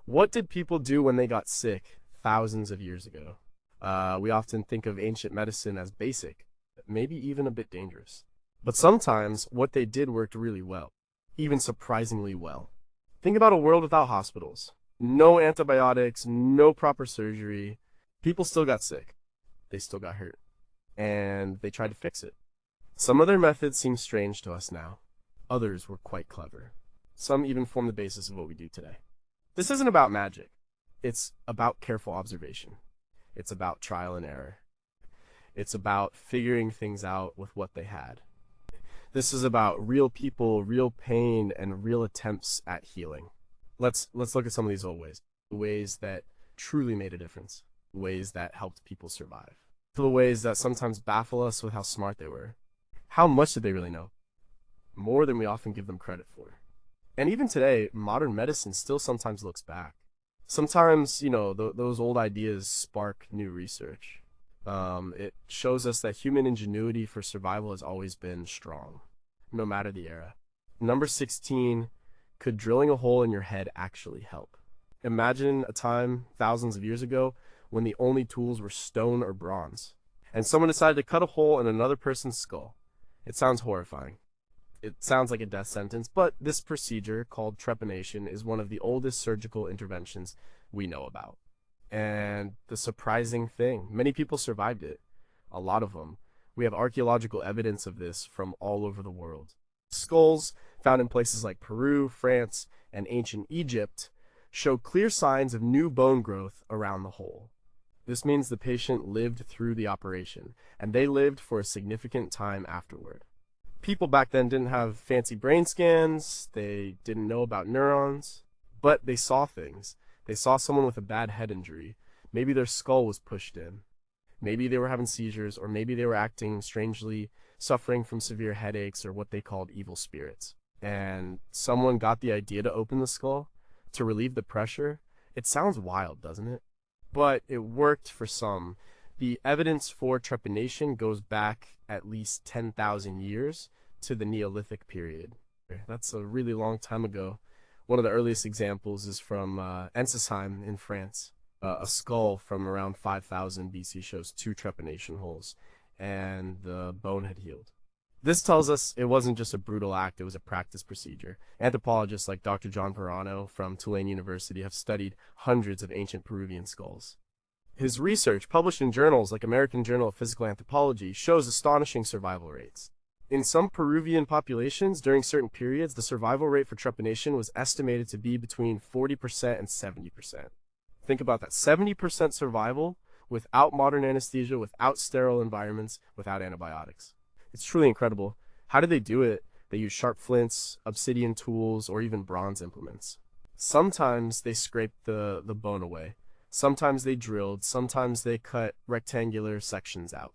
What did people do when they got sick thousands of years ago? We often think of ancient medicine as basic, maybe even a bit dangerous. But sometimes what they did worked really well, even surprisingly well. Think about a world without hospitals. No antibiotics, no proper surgery. People still got sick. They still got hurt. And they tried to fix it. Some of their methods seem strange to us now. Others were quite clever. Some even form the basis of what we do today. This isn't about magic. It's about careful observation. It's about trial and error. It's about figuring things out with what they had. This is about real people, real pain, and real attempts at healing. Let's look at some of these old ways. Ways that truly made a difference. Ways that helped people survive. The ways that sometimes baffle us with how smart they were. How much did they really know? More than we often give them credit for. And even today, modern medicine still sometimes looks back. Sometimes, those old ideas spark new research. It shows us that human ingenuity for survival has always been strong, no matter the era. Number 16, could drilling a hole in your head actually help? Imagine a time thousands of years ago when the only tools were stone or bronze, and someone decided to cut a hole in another person's skull. It sounds horrifying. It sounds like a death sentence, but this procedure, called trepanation, is one of the oldest surgical interventions we know about. And the surprising thing, many people survived it. A lot of them. We have archaeological evidence of this from all over the world. Skulls found in places like Peru, France, and ancient Egypt show clear signs of new bone growth around the hole. This means the patient lived through the operation, and they lived for a significant time afterward. People back then didn't have fancy brain scans, they didn't know about neurons, but they saw things. They saw someone with a bad head injury. Maybe their skull was pushed in. Maybe they were having seizures, or maybe they were acting strangely, suffering from severe headaches or what they called evil spirits. And someone got the idea to open the skull to relieve the pressure. It sounds wild, doesn't it? But it worked for some. The evidence for trepanation goes back at least 10,000 years to the Neolithic period. That's a really long time ago. One of the earliest examples is from Ensisheim in France. A skull from around 5000 BC shows two trepanation holes, and the bone had healed. This tells us it wasn't just a brutal act, it was a practice procedure. Anthropologists like Dr. John Perano from Tulane University have studied hundreds of ancient Peruvian skulls. His research, published in journals like American Journal of Physical Anthropology, shows astonishing survival rates. In some Peruvian populations, during certain periods, the survival rate for trepanation was estimated to be between 40% and 70%. Think about that, 70% survival without modern anesthesia, without sterile environments, without antibiotics. It's truly incredible. How did they do it? They used sharp flints, obsidian tools, or even bronze implements. Sometimes they scraped the bone away. Sometimes they drilled, sometimes they cut rectangular sections out.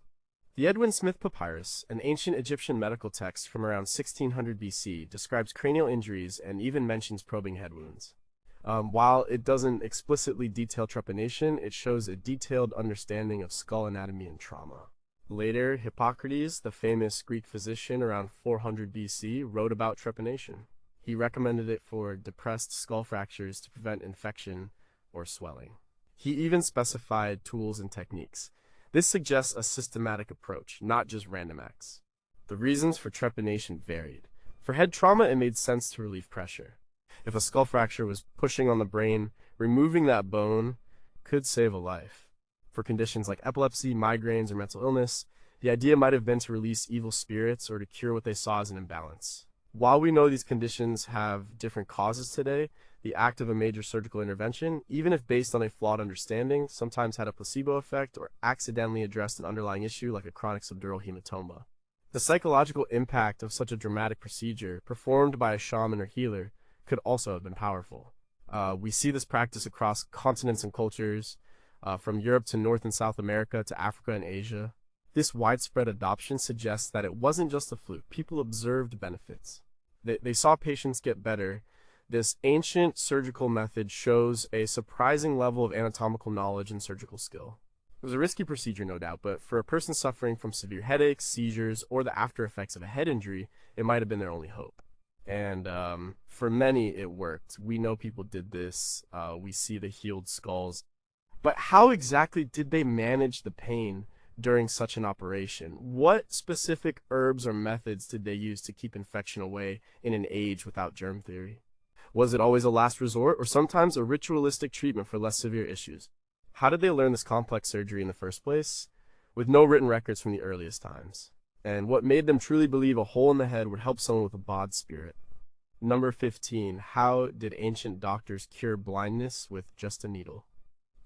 The Edwin Smith Papyrus, an ancient Egyptian medical text from around 1600 BC, describes cranial injuries and even mentions probing head wounds. While it doesn't explicitly detail trepanation, it shows a detailed understanding of skull anatomy and trauma. Later, Hippocrates, the famous Greek physician around 400 BC, wrote about trepanation. He recommended it for depressed skull fractures to prevent infection or swelling. He even specified tools and techniques. This suggests a systematic approach, not just random acts. The reasons for trepanation varied. For head trauma, it made sense to relieve pressure. If a skull fracture was pushing on the brain, removing that bone could save a life. For conditions like epilepsy, migraines, or mental illness, the idea might have been to release evil spirits or to cure what they saw as an imbalance. While we know these conditions have different causes today, the act of a major surgical intervention, even if based on a flawed understanding, sometimes had a placebo effect or accidentally addressed an underlying issue like a chronic subdural hematoma. The psychological impact of such a dramatic procedure, performed by a shaman or healer, could also have been powerful. We see this practice across continents and cultures, from Europe to North and South America to Africa and Asia. This widespread adoption suggests that it wasn't just a fluke. People observed benefits. They saw patients get better. This ancient surgical method shows a surprising level of anatomical knowledge and surgical skill. It was a risky procedure, no doubt, but for a person suffering from severe headaches, seizures, or the after effects of a head injury, it might have been their only hope. And for many, it worked. We know people did this. We see the healed skulls. But how exactly did they manage the pain during such an operation? What specific herbs or methods did they use to keep infection away in an age without germ theory? Was it always a last resort, or sometimes a ritualistic treatment for less severe issues? How did they learn this complex surgery in the first place? With no written records from the earliest times. And what made them truly believe a hole in the head would help someone with a bod spirit? Number 15. How did ancient doctors cure blindness with just a needle?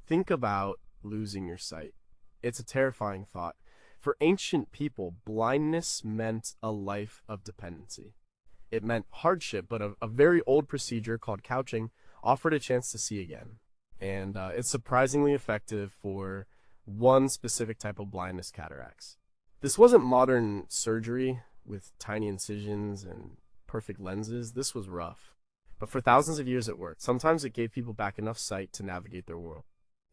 Think about losing your sight. It's a terrifying thought. For ancient people, blindness meant a life of dependency. It meant hardship, but a very old procedure called couching offered a chance to see again. And it's surprisingly effective for one specific type of blindness, cataracts. This wasn't modern surgery with tiny incisions and perfect lenses. This was rough. But for thousands of years it worked. Sometimes it gave people back enough sight to navigate their world.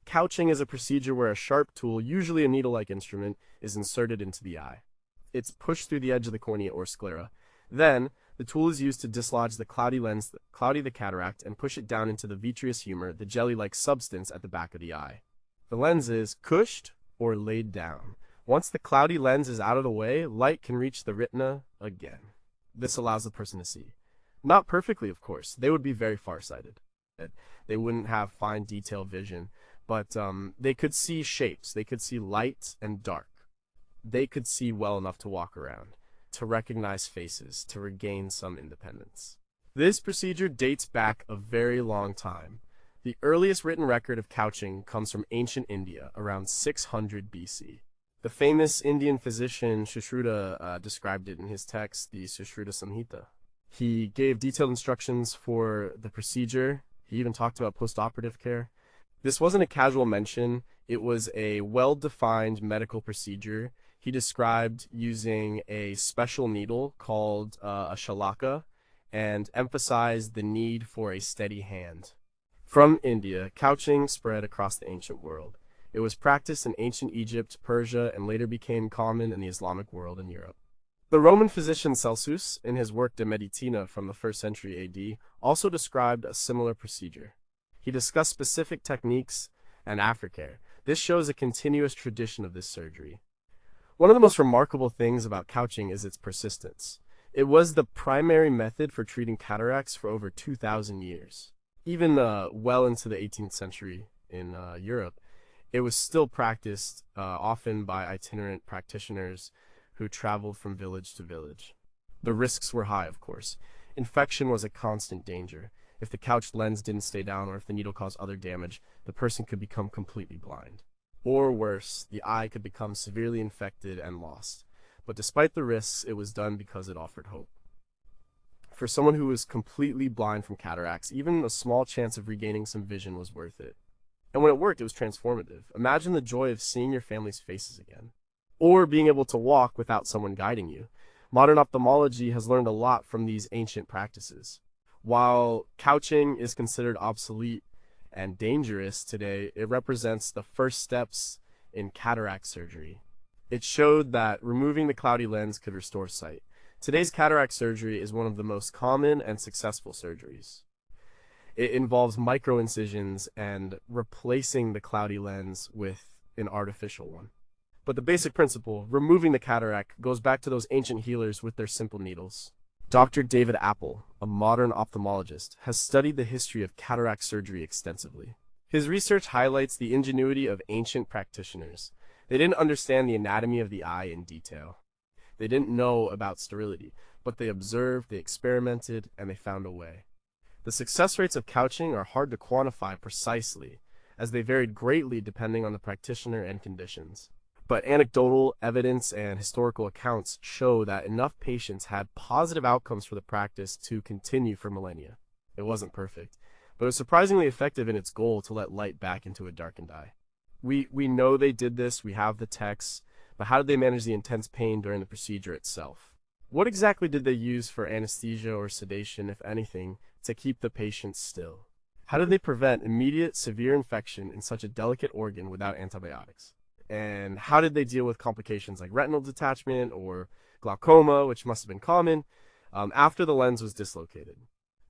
Couching is a procedure where a sharp tool, usually a needle-like instrument, is inserted into the eye. It's pushed through the edge of the cornea or sclera. Then, the tool is used to dislodge the cloudy lens, cloudy the cataract, and push it down into the vitreous humor, the jelly-like substance at the back of the eye. The lens is cushed or laid down. Once the cloudy lens is out of the way, light can reach the retina again. This allows the person to see. Not perfectly, of course. They would be very farsighted. They wouldn't have fine detailed vision, but they could see shapes. They could see light and dark. They could see well enough to walk around, to recognize faces, to regain some independence. This procedure dates back a very long time. The earliest written record of couching comes from ancient India, around 600 BC. The famous Indian physician Sushruta described it in his text, the Sushruta Samhita. He gave detailed instructions for the procedure. He even talked about post-operative care. This wasn't a casual mention. It was a well-defined medical procedure. He described using a special needle called a shalaka and emphasized the need for a steady hand. From India, couching spread across the ancient world. It was practiced in ancient Egypt, Persia, and later became common in the Islamic world and Europe. The Roman physician Celsus, in his work De Medicina from the 1st century AD, also described a similar procedure. He discussed specific techniques and aftercare. This shows a continuous tradition of this surgery. One of the most remarkable things about couching is its persistence. It was the primary method for treating cataracts for over 2,000 years. Even well into the 18th century in Europe, it was still practiced often by itinerant practitioners who traveled from village to village. The risks were high, of course. Infection was a constant danger. If the couched lens didn't stay down or if the needle caused other damage, the person could become completely blind. Or worse, the eye could become severely infected and lost. But despite the risks, it was done because it offered hope. For someone who was completely blind from cataracts, even a small chance of regaining some vision was worth it. And when it worked, it was transformative. Imagine the joy of seeing your family's faces again. Or being able to walk without someone guiding you. Modern ophthalmology has learned a lot from these ancient practices. While couching is considered obsolete and dangerous today, it represents the first steps in cataract surgery. It showed that removing the cloudy lens could restore sight. Today's cataract surgery is one of the most common and successful surgeries. It involves micro-incisions and replacing the cloudy lens with an artificial one. But the basic principle, removing the cataract, goes back to those ancient healers with their simple needles. Dr. David Apple, a modern ophthalmologist, has studied the history of cataract surgery extensively. His research highlights the ingenuity of ancient practitioners. They didn't understand the anatomy of the eye in detail. They didn't know about sterility, but they observed, they experimented, and they found a way. The success rates of couching are hard to quantify precisely, as they varied greatly depending on the practitioner and conditions. But anecdotal evidence and historical accounts show that enough patients had positive outcomes for the practice to continue for millennia. It wasn't perfect, but it was surprisingly effective in its goal to let light back into a darkened eye. We know they did this, we have the texts, but how did they manage the intense pain during the procedure itself? What exactly did they use for anesthesia or sedation, if anything, to keep the patient still? How did they prevent immediate severe infection in such a delicate organ without antibiotics? And how did they deal with complications like retinal detachment or glaucoma, which must have been common? after the lens was dislocated.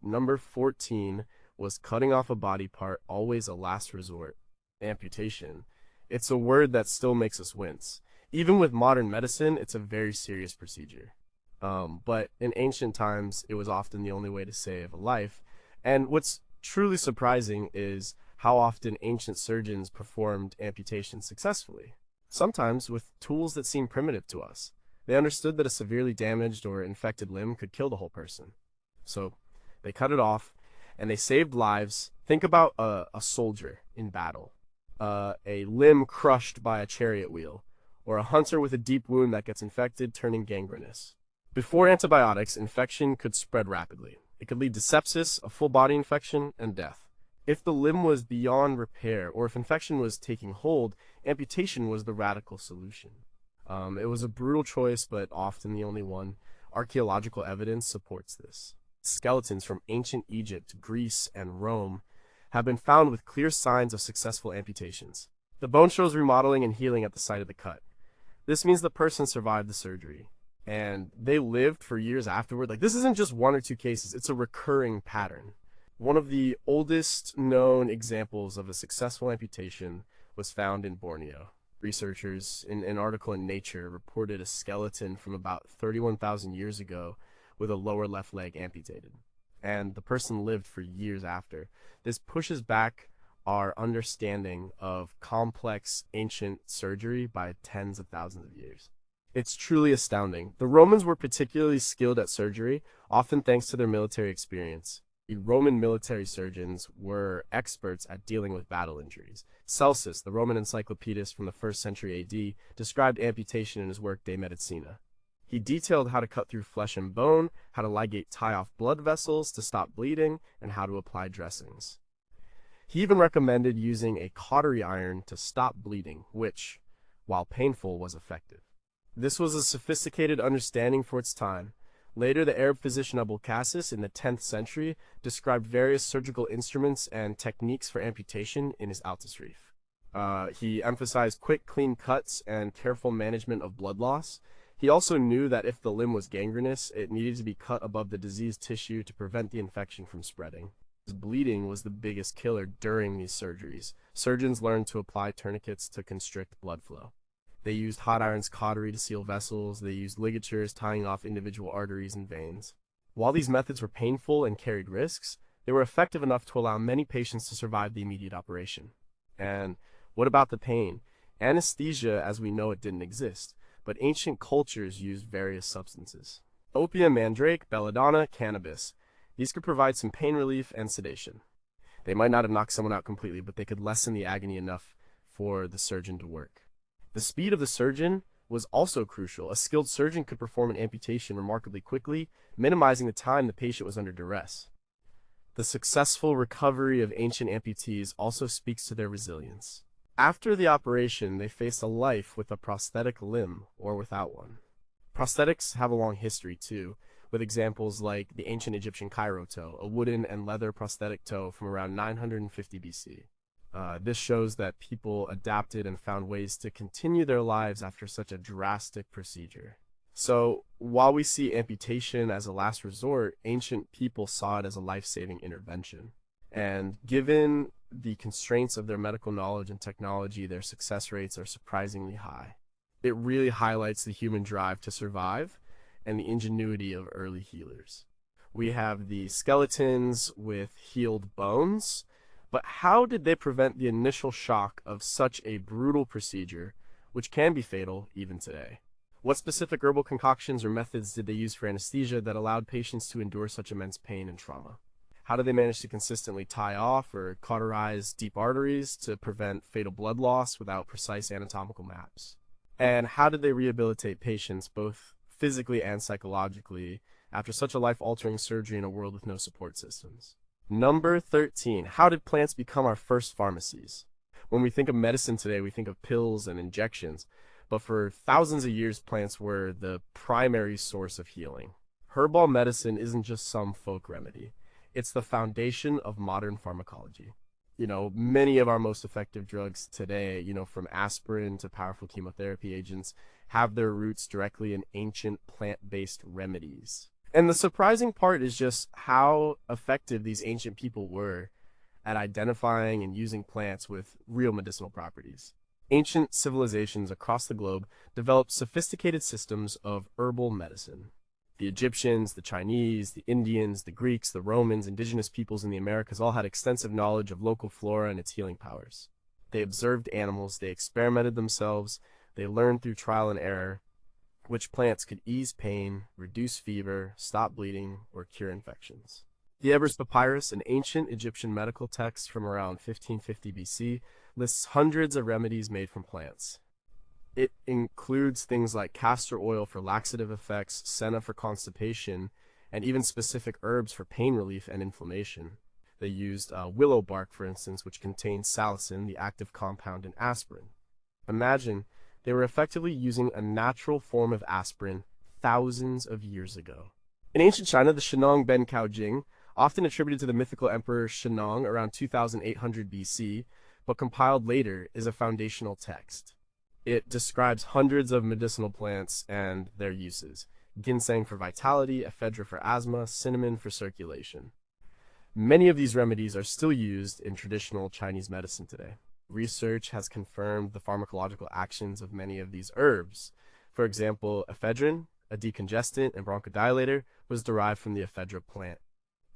Number 14 was cutting off a body part, always a last resort. Amputation. It's a word that still makes us wince. Even with modern medicine, it's a very serious procedure. But in ancient times, it was often the only way to save a life. And what's truly surprising is how often ancient surgeons performed amputations successfully, sometimes with tools that seem primitive to us. They understood that a severely damaged or infected limb could kill the whole person. So they cut it off, and they saved lives. Think about a soldier in battle, a limb crushed by a chariot wheel, or a hunter with a deep wound that gets infected, turning gangrenous. Before antibiotics, infection could spread rapidly. It could lead to sepsis, a full body infection, and death. If the limb was beyond repair, or if infection was taking hold, amputation was the radical solution. It was a brutal choice, but often the only one. Archaeological evidence supports this. Skeletons from ancient Egypt, Greece, and Rome have been found with clear signs of successful amputations. The bone shows remodeling and healing at the site of the cut. This means the person survived the surgery, and they lived for years afterward. Like, this isn't just one or two cases, it's a recurring pattern. One of the oldest known examples of a successful amputation was found in Borneo. Researchers in an article in Nature reported a skeleton from about 31,000 years ago with a lower left leg amputated, and the person lived for years after. This pushes back our understanding of complex ancient surgery by tens of thousands of years. It's truly astounding. The Romans were particularly skilled at surgery, often thanks to their military experience. The Roman military surgeons were experts at dealing with battle injuries. Celsus, the Roman encyclopedist from the 1st century AD, described amputation in his work De Medicina. He detailed how to cut through flesh and bone, how to ligate tie off blood vessels to stop bleeding, and how to apply dressings. He even recommended using a cautery iron to stop bleeding, which, while painful, was effective. This was a sophisticated understanding for its time. Later, the Arab physician Abul Qasis in the 10th century described various surgical instruments and techniques for amputation in his Al-Tasrif. He emphasized quick, clean cuts and careful management of blood loss. He also knew that if the limb was gangrenous, it needed to be cut above the diseased tissue to prevent the infection from spreading. Bleeding was the biggest killer during these surgeries. Surgeons learned to apply tourniquets to constrict blood flow. They used hot iron's cautery to seal vessels. They used ligatures tying off individual arteries and veins. While these methods were painful and carried risks, they were effective enough to allow many patients to survive the immediate operation. And what about the pain? Anesthesia, as we know it, didn't exist, but ancient cultures used various substances. Opium, mandrake, belladonna, cannabis. These could provide some pain relief and sedation. They might not have knocked someone out completely, but they could lessen the agony enough for the surgeon to work. The speed of the surgeon was also crucial. A skilled surgeon could perform an amputation remarkably quickly, minimizing the time the patient was under duress. The successful recovery of ancient amputees also speaks to their resilience. After the operation, they faced a life with a prosthetic limb or without one. Prosthetics have a long history too, with examples like the ancient Egyptian Cairo toe, a wooden and leather prosthetic toe from around 950 BC. This shows that people adapted and found ways to continue their lives after such a drastic procedure. So, while we see amputation as a last resort, ancient people saw it as a life-saving intervention. And given the constraints of their medical knowledge and technology, their success rates are surprisingly high. It really highlights the human drive to survive and the ingenuity of early healers. We have the skeletons with healed bones, but how did they prevent the initial shock of such a brutal procedure, which can be fatal even today? What specific herbal concoctions or methods did they use for anesthesia that allowed patients to endure such immense pain and trauma? How did they manage to consistently tie off or cauterize deep arteries to prevent fatal blood loss without precise anatomical maps? And how did they rehabilitate patients both physically and psychologically after such a life-altering surgery in a world with no support systems? Number 13, how did plants become our first pharmacies? When we think of medicine today, we think of pills and injections, but for thousands of years, plants were the primary source of healing. Herbal medicine isn't just some folk remedy. It's the foundation of modern pharmacology. Many of our most effective drugs today, from aspirin to powerful chemotherapy agents, have their roots directly in ancient plant-based remedies. And the surprising part is just how effective these ancient people were at identifying and using plants with real medicinal properties. Ancient civilizations across the globe developed sophisticated systems of herbal medicine. The Egyptians, the Chinese, the Indians, the Greeks, the Romans, indigenous peoples in the Americas all had extensive knowledge of local flora and its healing powers. They observed animals, they experimented themselves, they learned through trial and error which plants could ease pain, reduce fever, stop bleeding, or cure infections. The Ebers Papyrus, an ancient Egyptian medical text from around 1550 BC, lists hundreds of remedies made from plants. It includes things like castor oil for laxative effects, senna for constipation, and even specific herbs for pain relief and inflammation. They used willow bark, for instance, which contains salicin, the active compound in aspirin. Imagine they were effectively using a natural form of aspirin thousands of years ago. In ancient China, the Shenong Ben Cao Jing, often attributed to the mythical emperor Shenong around 2800 BC, but compiled later, is a foundational text. It describes hundreds of medicinal plants and their uses. Ginseng for vitality, ephedra for asthma, cinnamon for circulation. Many of these remedies are still used in traditional Chinese medicine today. Research has confirmed the pharmacological actions of many of these herbs. For example, ephedrine, a decongestant and bronchodilator, was derived from the ephedra plant.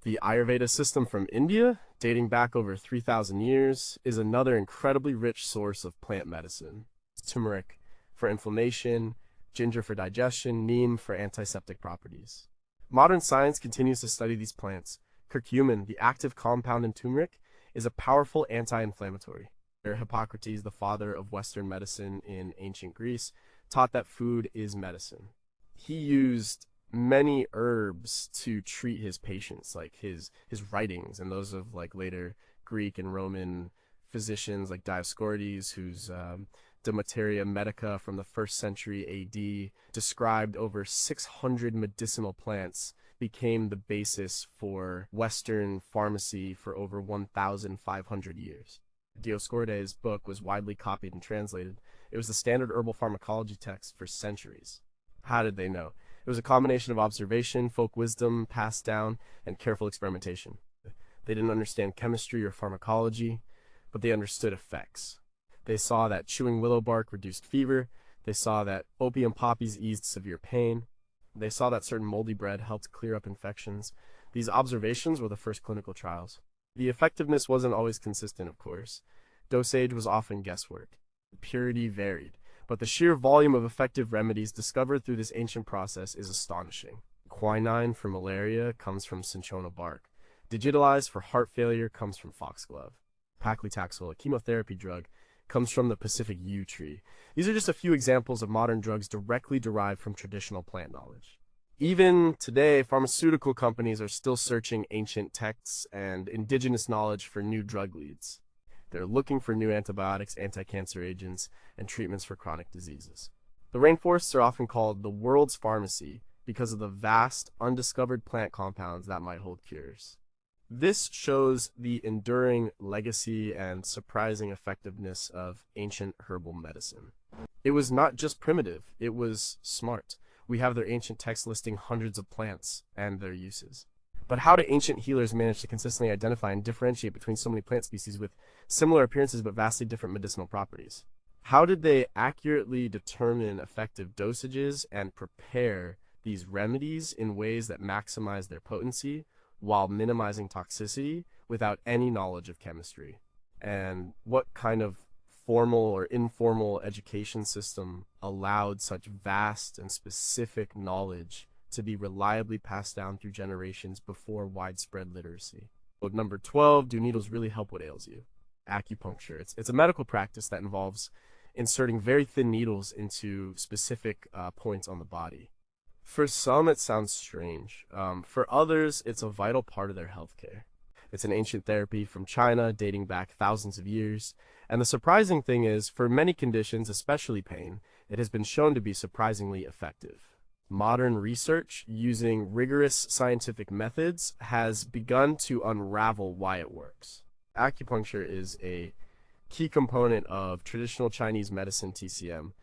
The Ayurveda system from India, dating back over 3,000 years, is another incredibly rich source of plant medicine. Turmeric for inflammation, ginger for digestion, neem for antiseptic properties. Modern science continues to study these plants. Curcumin, the active compound in turmeric, is a powerful anti-inflammatory. Hippocrates, the father of Western medicine in ancient Greece, taught that food is medicine. He used many herbs to treat his patients, like his writings and those of like later Greek and Roman physicians like Dioscorides, whose De Materia Medica from the 1st century AD described over 600 medicinal plants, became the basis for Western pharmacy for over 1,500 years. Dioscorides' book was widely copied and translated. It was the standard herbal pharmacology text for centuries. How did they know? It was a combination of observation, folk wisdom passed down, and careful experimentation. They didn't understand chemistry or pharmacology, but they understood effects. They saw that chewing willow bark reduced fever. They saw that opium poppies eased severe pain. They saw that certain moldy bread helped clear up infections. These observations were the first clinical trials. The effectiveness wasn't always consistent, of course. Dosage was often guesswork. Purity varied, but the sheer volume of effective remedies discovered through this ancient process is astonishing. Quinine for malaria comes from cinchona bark. Digitalized for heart failure comes from foxglove. Paclitaxel, a chemotherapy drug, comes from the Pacific yew tree. These are just a few examples of modern drugs directly derived from traditional plant knowledge. Even today, pharmaceutical companies are still searching ancient texts and indigenous knowledge for new drug leads. They're looking for new antibiotics, anti-cancer agents, and treatments for chronic diseases. The rainforests are often called the world's pharmacy because of the vast, undiscovered plant compounds that might hold cures. This shows the enduring legacy and surprising effectiveness of ancient herbal medicine. It was not just primitive, it was smart. We have their ancient texts listing hundreds of plants and their uses. But how do ancient healers manage to consistently identify and differentiate between so many plant species with similar appearances but vastly different medicinal properties? How did they accurately determine effective dosages and prepare these remedies in ways that maximize their potency while minimizing toxicity without any knowledge of chemistry? And what kind of formal or informal education system allowed such vast and specific knowledge to be reliably passed down through generations before widespread literacy? Number 12, do needles really help what ails you? Acupuncture. It's a medical practice that involves inserting very thin needles into specific points on the body. For some, it sounds strange. For others, it's a vital part of their healthcare. It's an ancient therapy from China dating back thousands of years. And the surprising thing is, for many conditions, especially pain, it has been shown to be surprisingly effective. Modern research using rigorous scientific methods has begun to unravel why it works. Acupuncture is a key component of traditional Chinese medicine, TCM.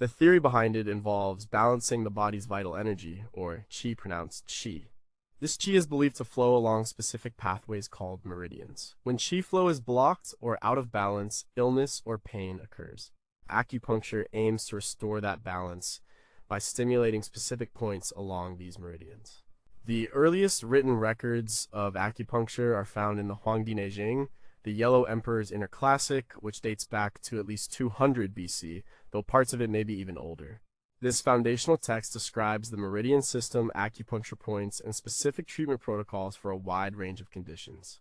The theory behind it involves balancing the body's vital energy, or qi pronounced qi. This qi is believed to flow along specific pathways called meridians. When qi flow is blocked or out of balance, illness or pain occurs. Acupuncture aims to restore that balance by stimulating specific points along these meridians. The earliest written records of acupuncture are found in the Huangdi Neijing, the Yellow Emperor's Inner Classic, which dates back to at least 200 BC, though parts of it may be even older. This foundational text describes the meridian system, acupuncture points, and specific treatment protocols for a wide range of conditions.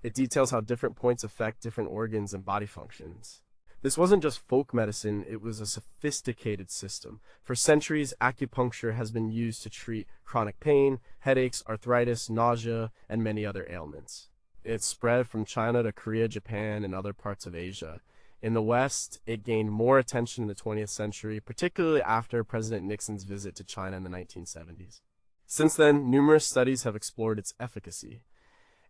It details how different points affect different organs and body functions. This wasn't just folk medicine, it was a sophisticated system. For centuries, acupuncture has been used to treat chronic pain, headaches, arthritis, nausea, and many other ailments. It spread from China to Korea, Japan, and other parts of Asia. In the West, it gained more attention in the 20th century, particularly after President Nixon's visit to China in the 1970s. Since then, numerous studies have explored its efficacy.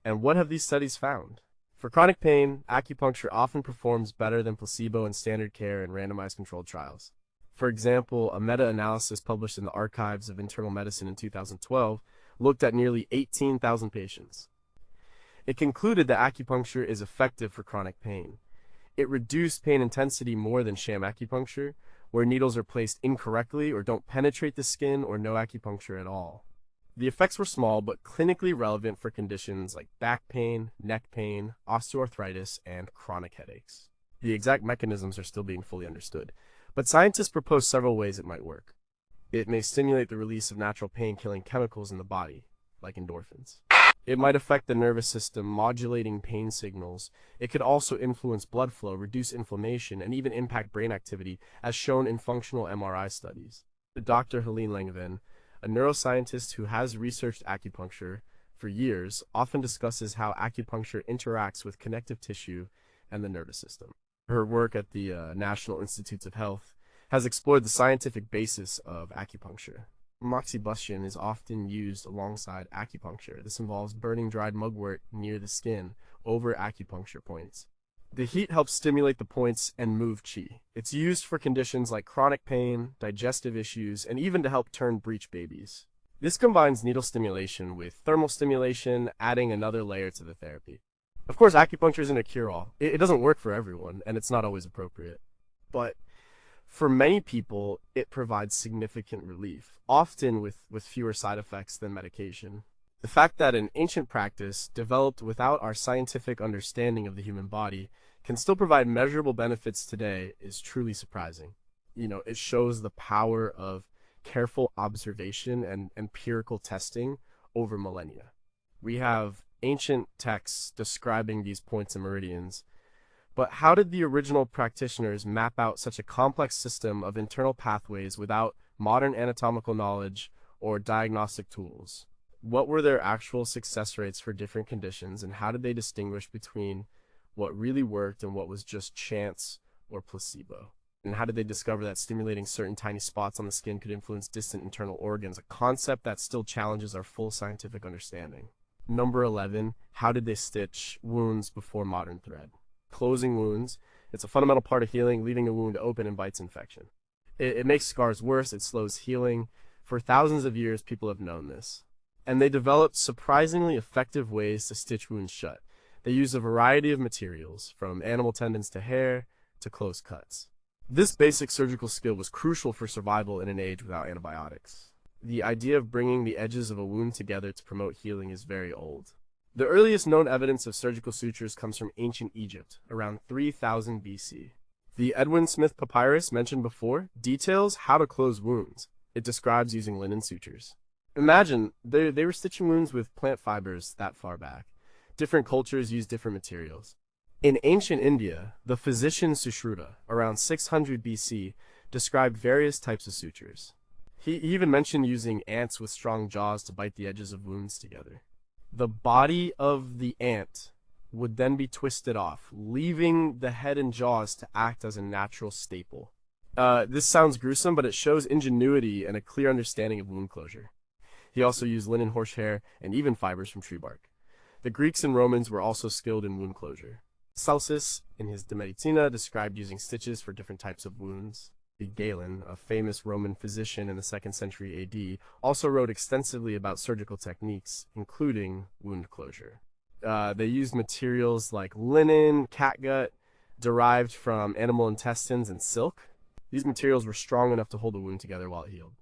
And what have these studies found? For chronic pain, acupuncture often performs better than placebo in standard care and randomized controlled trials. For example, a meta-analysis published in the Archives of Internal Medicine in 2012 looked at nearly 18,000 patients. It concluded that acupuncture is effective for chronic pain. It reduced pain intensity more than sham acupuncture, where needles are placed incorrectly or don't penetrate the skin, or no acupuncture at all. The effects were small but clinically relevant for conditions like back pain, neck pain, osteoarthritis, and chronic headaches. The exact mechanisms are still being fully understood, but scientists propose several ways it might work. It may stimulate the release of natural pain-killing chemicals in the body, like endorphins. It might affect the nervous system, modulating pain signals. It could also influence blood flow, reduce inflammation, and even impact brain activity, as shown in functional MRI studies. Dr. Helene Langevin, a neuroscientist who has researched acupuncture for years, often discusses how acupuncture interacts with connective tissue and the nervous system. Her work at the National Institutes of Health has explored the scientific basis of acupuncture. Moxibustion is often used alongside acupuncture. This involves burning dried mugwort near the skin over acupuncture points. The heat helps stimulate the points and move qi. It's used for conditions like chronic pain, digestive issues, and even to help turn breech babies. This combines needle stimulation with thermal stimulation, adding another layer to the therapy. Of course, acupuncture isn't a cure-all. It doesn't work for everyone, and it's not always appropriate. But for many people, it provides significant relief, often with fewer side effects than medication. The fact that an ancient practice, developed without our scientific understanding of the human body, can still provide measurable benefits today is truly surprising. It shows the power of careful observation and empirical testing over millennia. We have ancient texts describing these points and meridians, but how did the original practitioners map out such a complex system of internal pathways without modern anatomical knowledge or diagnostic tools? What were their actual success rates for different conditions, and how did they distinguish between what really worked and what was just chance or placebo? And how did they discover that stimulating certain tiny spots on the skin could influence distant internal organs, a concept that still challenges our full scientific understanding? Number 11, how did they stitch wounds before modern thread? Closing wounds. It's a fundamental part of healing. Leaving a wound open invites infection. It makes scars worse. It slows healing. For thousands of years, people have known this. And they developed surprisingly effective ways to stitch wounds shut. They used a variety of materials, from animal tendons to hair to close cuts. This basic surgical skill was crucial for survival in an age without antibiotics. The idea of bringing the edges of a wound together to promote healing is very old. The earliest known evidence of surgical sutures comes from ancient Egypt, around 3000 BC. The Edwin Smith Papyrus mentioned before details how to close wounds. It describes using linen sutures. Imagine, they were stitching wounds with plant fibers that far back. Different cultures use different materials. In ancient India, the physician Sushruta, around 600 BC, described various types of sutures. He even mentioned using ants with strong jaws to bite the edges of wounds together. The body of the ant would then be twisted off, leaving the head and jaws to act as a natural staple. This sounds gruesome, but it shows ingenuity and a clear understanding of wound closure. He also used linen, horsehair, and even fibers from tree bark. The Greeks and Romans were also skilled in wound closure. Celsus, in his De Medicina, described using stitches for different types of wounds. Galen, a famous Roman physician in the 2nd century AD, also wrote extensively about surgical techniques, including wound closure. They used materials like linen, catgut, derived from animal intestines, and silk. These materials were strong enough to hold the wound together while it healed.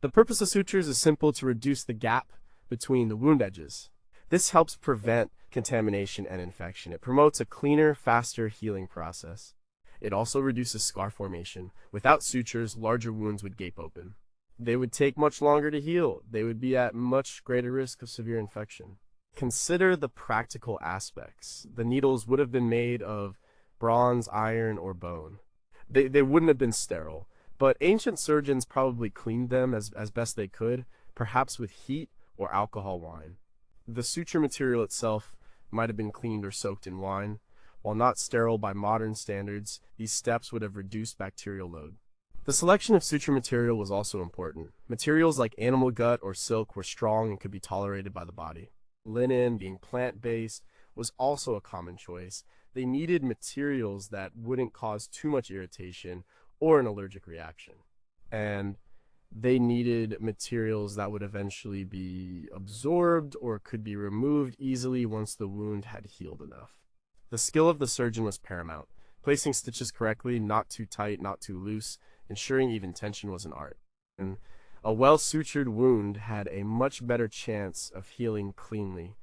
The purpose of sutures is simple: to reduce the gap between the wound edges. This helps prevent contamination and infection. It promotes a cleaner, faster healing process. It also reduces scar formation. Without sutures, larger wounds would gape open. They would take much longer to heal. They would be at much greater risk of severe infection. Consider the practical aspects. The needles would have been made of bronze, iron, or bone. They wouldn't have been sterile, but ancient surgeons probably cleaned them as best they could, perhaps with heat or alcohol wine. The suture material itself might have been cleaned or soaked in wine. While not sterile by modern standards, these steps would have reduced bacterial load. The selection of suture material was also important. Materials like animal gut or silk were strong and could be tolerated by the body. Linen, being plant-based, was also a common choice. They needed materials that wouldn't cause too much irritation or an allergic reaction. And they needed materials that would eventually be absorbed or could be removed easily once the wound had healed enough. The skill of the surgeon was paramount. Placing stitches correctly, not too tight, not too loose, ensuring even tension was an art. And a well-sutured wound had a much better chance of healing cleanly.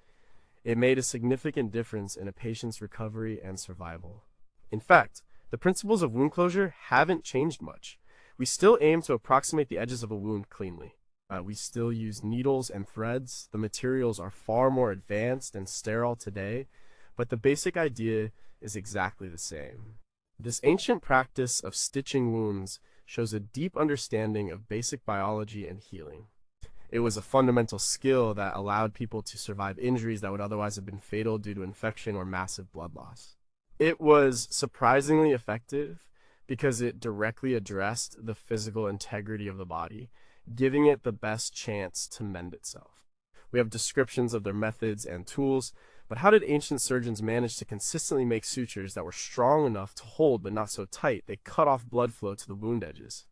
It made a significant difference in a patient's recovery and survival. In fact, the principles of wound closure haven't changed much. We still aim to approximate the edges of a wound cleanly. We still use needles and threads. The materials are far more advanced and sterile today, but the basic idea is exactly the same. This ancient practice of stitching wounds shows a deep understanding of basic biology and healing. It was a fundamental skill that allowed people to survive injuries that would otherwise have been fatal due to infection or massive blood loss. It was surprisingly effective because it directly addressed the physical integrity of the body, giving it the best chance to mend itself. We have descriptions of their methods and tools, but how did ancient surgeons manage to consistently make sutures that were strong enough to hold but not so tight they cut off blood flow to the wound edges?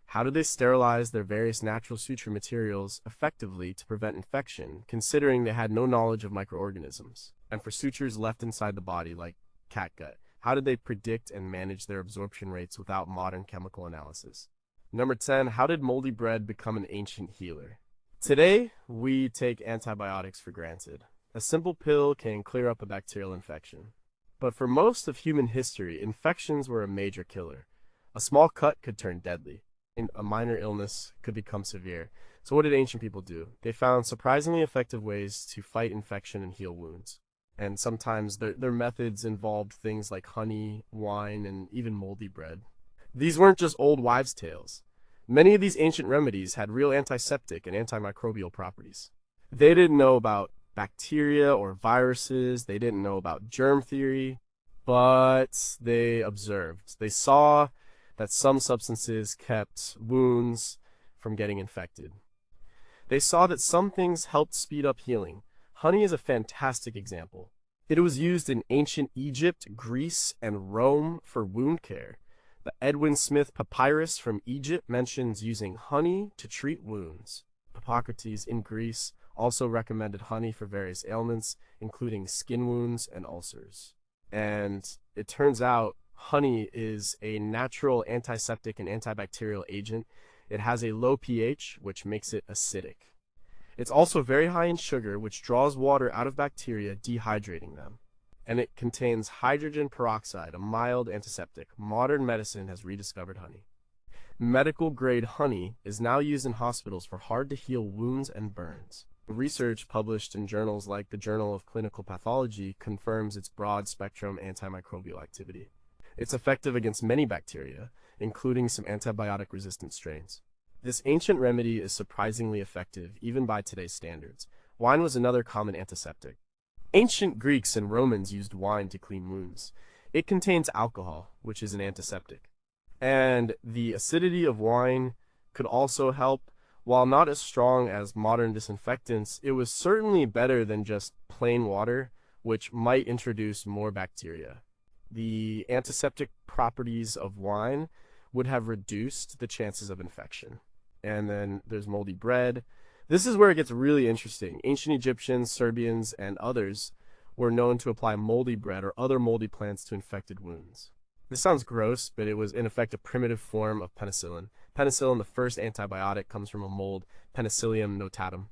How did they sterilize their various natural suture materials effectively to prevent infection, considering they had no knowledge of microorganisms? And for sutures left inside the body, like catgut, how did they predict and manage their absorption rates without modern chemical analysis? Number 10, how did moldy bread become an ancient healer? Today, we take antibiotics for granted. A simple pill can clear up a bacterial infection. But for most of human history, infections were a major killer. A small cut could turn deadly, and a minor illness could become severe. So what did ancient people do? They found surprisingly effective ways to fight infection and heal wounds. And sometimes their methods involved things like honey, wine, and even moldy bread. These weren't just old wives' tales. Many of these ancient remedies had real antiseptic and antimicrobial properties. They didn't know about bacteria or viruses, they didn't know about germ theory, but they observed. They saw that some substances kept wounds from getting infected. They saw that some things helped speed up healing. Honey is a fantastic example. It was used in ancient Egypt, Greece, and Rome for wound care. The Edwin Smith Papyrus from Egypt mentions using honey to treat wounds. Hippocrates in Greece also recommended honey for various ailments, including skin wounds and ulcers. And it turns out honey is a natural antiseptic and antibacterial agent. It has a low pH, which makes it acidic. It's also very high in sugar, which draws water out of bacteria, dehydrating them. And it contains hydrogen peroxide, a mild antiseptic. Modern medicine has rediscovered honey. Medical-grade honey is now used in hospitals for hard-to-heal wounds and burns. Research published in journals like the Journal of Clinical Pathology confirms its broad-spectrum antimicrobial activity. It's effective against many bacteria, including some antibiotic-resistant strains. This ancient remedy is surprisingly effective, even by today's standards. Wine was another common antiseptic. Ancient Greeks and Romans used wine to clean wounds. It contains alcohol, which is an antiseptic. And the acidity of wine could also help. While not as strong as modern disinfectants, it was certainly better than just plain water, which might introduce more bacteria. The antiseptic properties of wine would have reduced the chances of infection. And then there's moldy bread. This is where it gets really interesting. Ancient Egyptians, Serbians, and others were known to apply moldy bread or other moldy plants to infected wounds. This sounds gross, but it was in effect a primitive form of penicillin. Penicillin, the first antibiotic, comes from a mold, Penicillium notatum.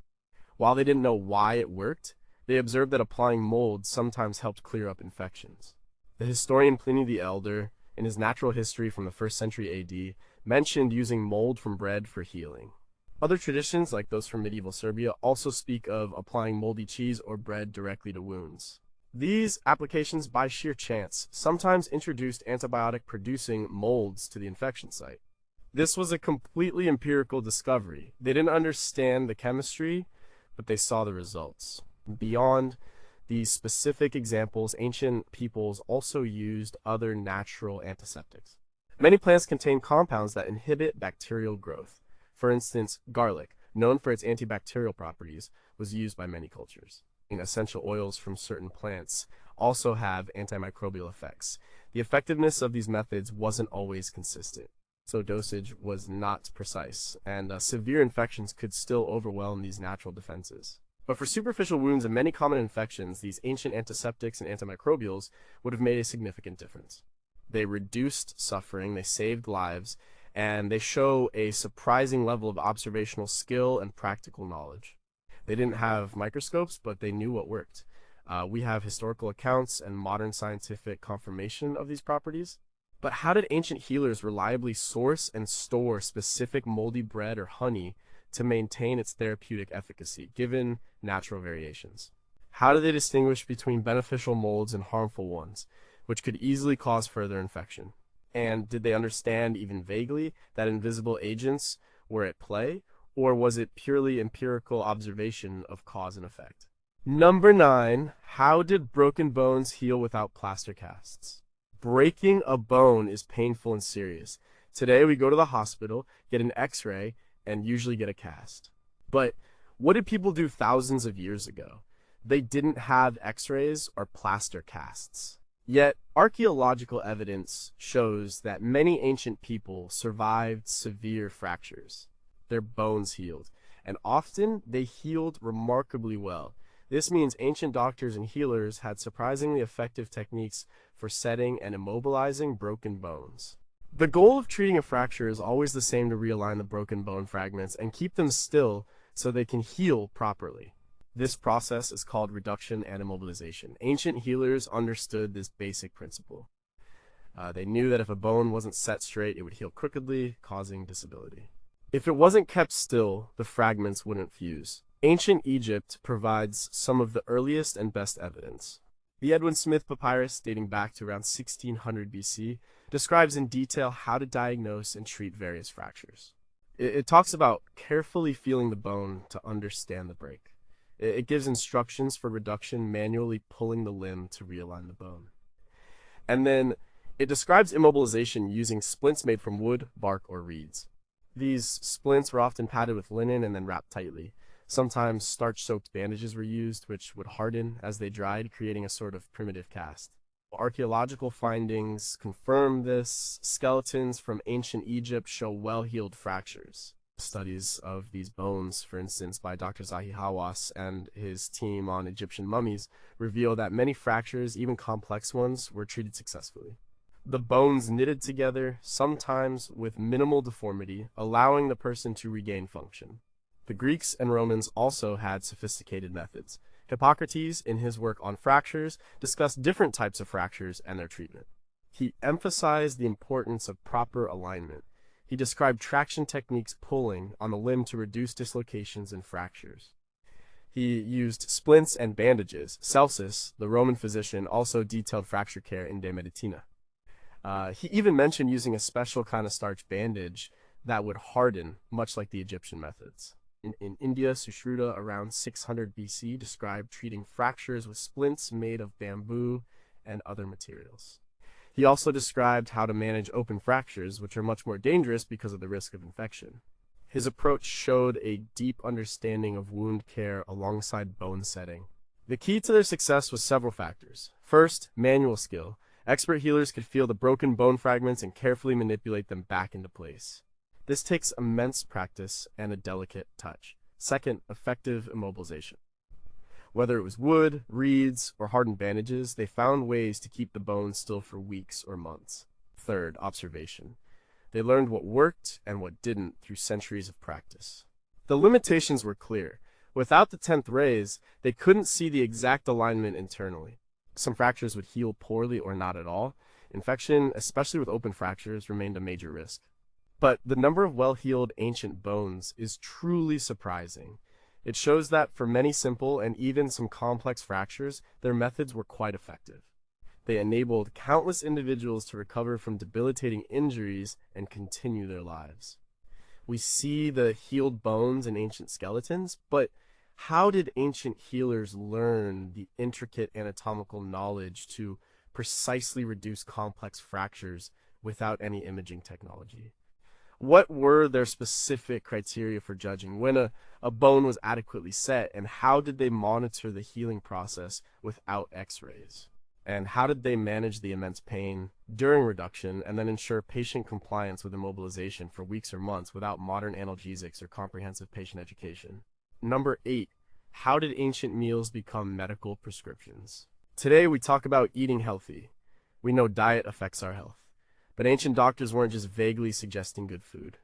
While they didn't know why it worked, they observed that applying mold sometimes helped clear up infections. The historian Pliny the Elder, in his Natural History from the 1st century AD, mentioned using mold from bread for healing. Other traditions, like those from medieval Serbia, also speak of applying moldy cheese or bread directly to wounds. These applications, by sheer chance, sometimes introduced antibiotic-producing molds to the infection site. This was a completely empirical discovery. They didn't understand the chemistry, but they saw the results. Beyond these specific examples, ancient peoples also used other natural antiseptics. Many plants contain compounds that inhibit bacterial growth. For instance, garlic, known for its antibacterial properties, was used by many cultures. Essential oils from certain plants also have antimicrobial effects. The effectiveness of these methods wasn't always consistent, so dosage was not precise, and severe infections could still overwhelm these natural defenses. But for superficial wounds and many common infections, these ancient antiseptics and antimicrobials would have made a significant difference. They reduced suffering, they saved lives, and they show a surprising level of observational skill and practical knowledge. They didn't have microscopes, but they knew what worked. We have historical accounts and modern scientific confirmation of these properties. But how did ancient healers reliably source and store specific moldy bread or honey to maintain its therapeutic efficacy, given natural variations? How do they distinguish between beneficial molds and harmful ones, which could easily cause further infection? And did they understand, even vaguely, that invisible agents were at play? Or was it purely empirical observation of cause and effect? Number 9, how did broken bones heal without plaster casts? Breaking a bone is painful and serious. Today we go to the hospital, get an x-ray, and usually get a cast. But what did people do thousands of years ago? They didn't have x-rays or plaster casts. Yet, archaeological evidence shows that many ancient people survived severe fractures. Their bones healed, and often they healed remarkably well. This means ancient doctors and healers had surprisingly effective techniques for setting and immobilizing broken bones. The goal of treating a fracture is always the same: to realign the broken bone fragments and keep them still so they can heal properly. This process is called reduction and immobilization. Ancient healers understood this basic principle. They knew that if a bone wasn't set straight, it would heal crookedly, causing disability. If it wasn't kept still, the fragments wouldn't fuse. Ancient Egypt provides some of the earliest and best evidence. The Edwin Smith Papyrus, dating back to around 1600 BC, describes in detail how to diagnose and treat various fractures. It talks about carefully feeling the bone to understand the break. It gives instructions for reduction, manually pulling the limb to realign the bone. And then it describes immobilization using splints made from wood, bark, or reeds. These splints were often padded with linen and then wrapped tightly. Sometimes starch-soaked bandages were used, which would harden as they dried, creating a sort of primitive cast. Archaeological findings confirm this. Skeletons from ancient Egypt show well-healed fractures. Studies of these bones, for instance, by Dr. Zahi Hawass and his team on Egyptian mummies, reveal that many fractures, even complex ones, were treated successfully. The bones knitted together, sometimes with minimal deformity, allowing the person to regain function. The Greeks and Romans also had sophisticated methods. Hippocrates, in his work on fractures, discussed different types of fractures and their treatment. He emphasized the importance of proper alignment. He described traction techniques pulling on the limb to reduce dislocations and fractures. He used splints and bandages. Celsus, the Roman physician, also detailed fracture care in De Medicina. He even mentioned using a special kind of starch bandage that would harden, much like the Egyptian methods. In India, Sushruta, around 600 BC, described treating fractures with splints made of bamboo and other materials. He also described how to manage open fractures, which are much more dangerous because of the risk of infection. His approach showed a deep understanding of wound care alongside bone setting. The key to their success was several factors. First, manual skill. Expert healers could feel the broken bone fragments and carefully manipulate them back into place. This takes immense practice and a delicate touch. Second, effective immobilization. Whether it was wood, reeds, or hardened bandages, they found ways to keep the bones still for weeks or months. Third, observation. They learned what worked and what didn't through centuries of practice. The limitations were clear. Without the 10th rays, they couldn't see the exact alignment internally. Some fractures would heal poorly or not at all. Infection, especially with open fractures, remained a major risk. But the number of well-healed ancient bones is truly surprising. It shows that for many simple and even some complex fractures, their methods were quite effective. They enabled countless individuals to recover from debilitating injuries and continue their lives. We see the healed bones in ancient skeletons, but how did ancient healers learn the intricate anatomical knowledge to precisely reduce complex fractures without any imaging technology? What were their specific criteria for judging when a bone was adequately set, and how did they monitor the healing process without x-rays? And how did they manage the immense pain during reduction and then ensure patient compliance with immobilization for weeks or months without modern analgesics or comprehensive patient education? Number 8, how did ancient meals become medical prescriptions? Today we talk about eating healthy. We know diet affects our health. But ancient doctors weren't just vaguely suggesting good food.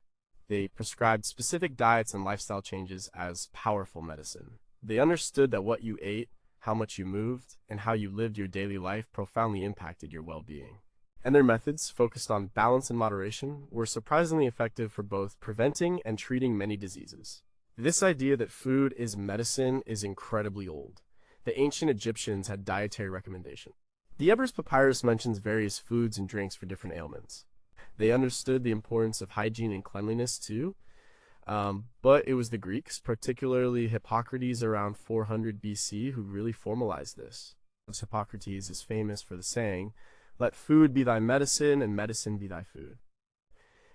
They prescribed specific diets and lifestyle changes as powerful medicine. They understood that what you ate, how much you moved, and how you lived your daily life profoundly impacted your well-being. And their methods, focused on balance and moderation, were surprisingly effective for both preventing and treating many diseases. This idea that food is medicine is incredibly old. The ancient Egyptians had dietary recommendations. The Ebers Papyrus mentions various foods and drinks for different ailments. They understood the importance of hygiene and cleanliness too, but it was the Greeks, particularly Hippocrates around 400 BC, who really formalized this. Hippocrates is famous for the saying, "Let food be thy medicine and medicine be thy food."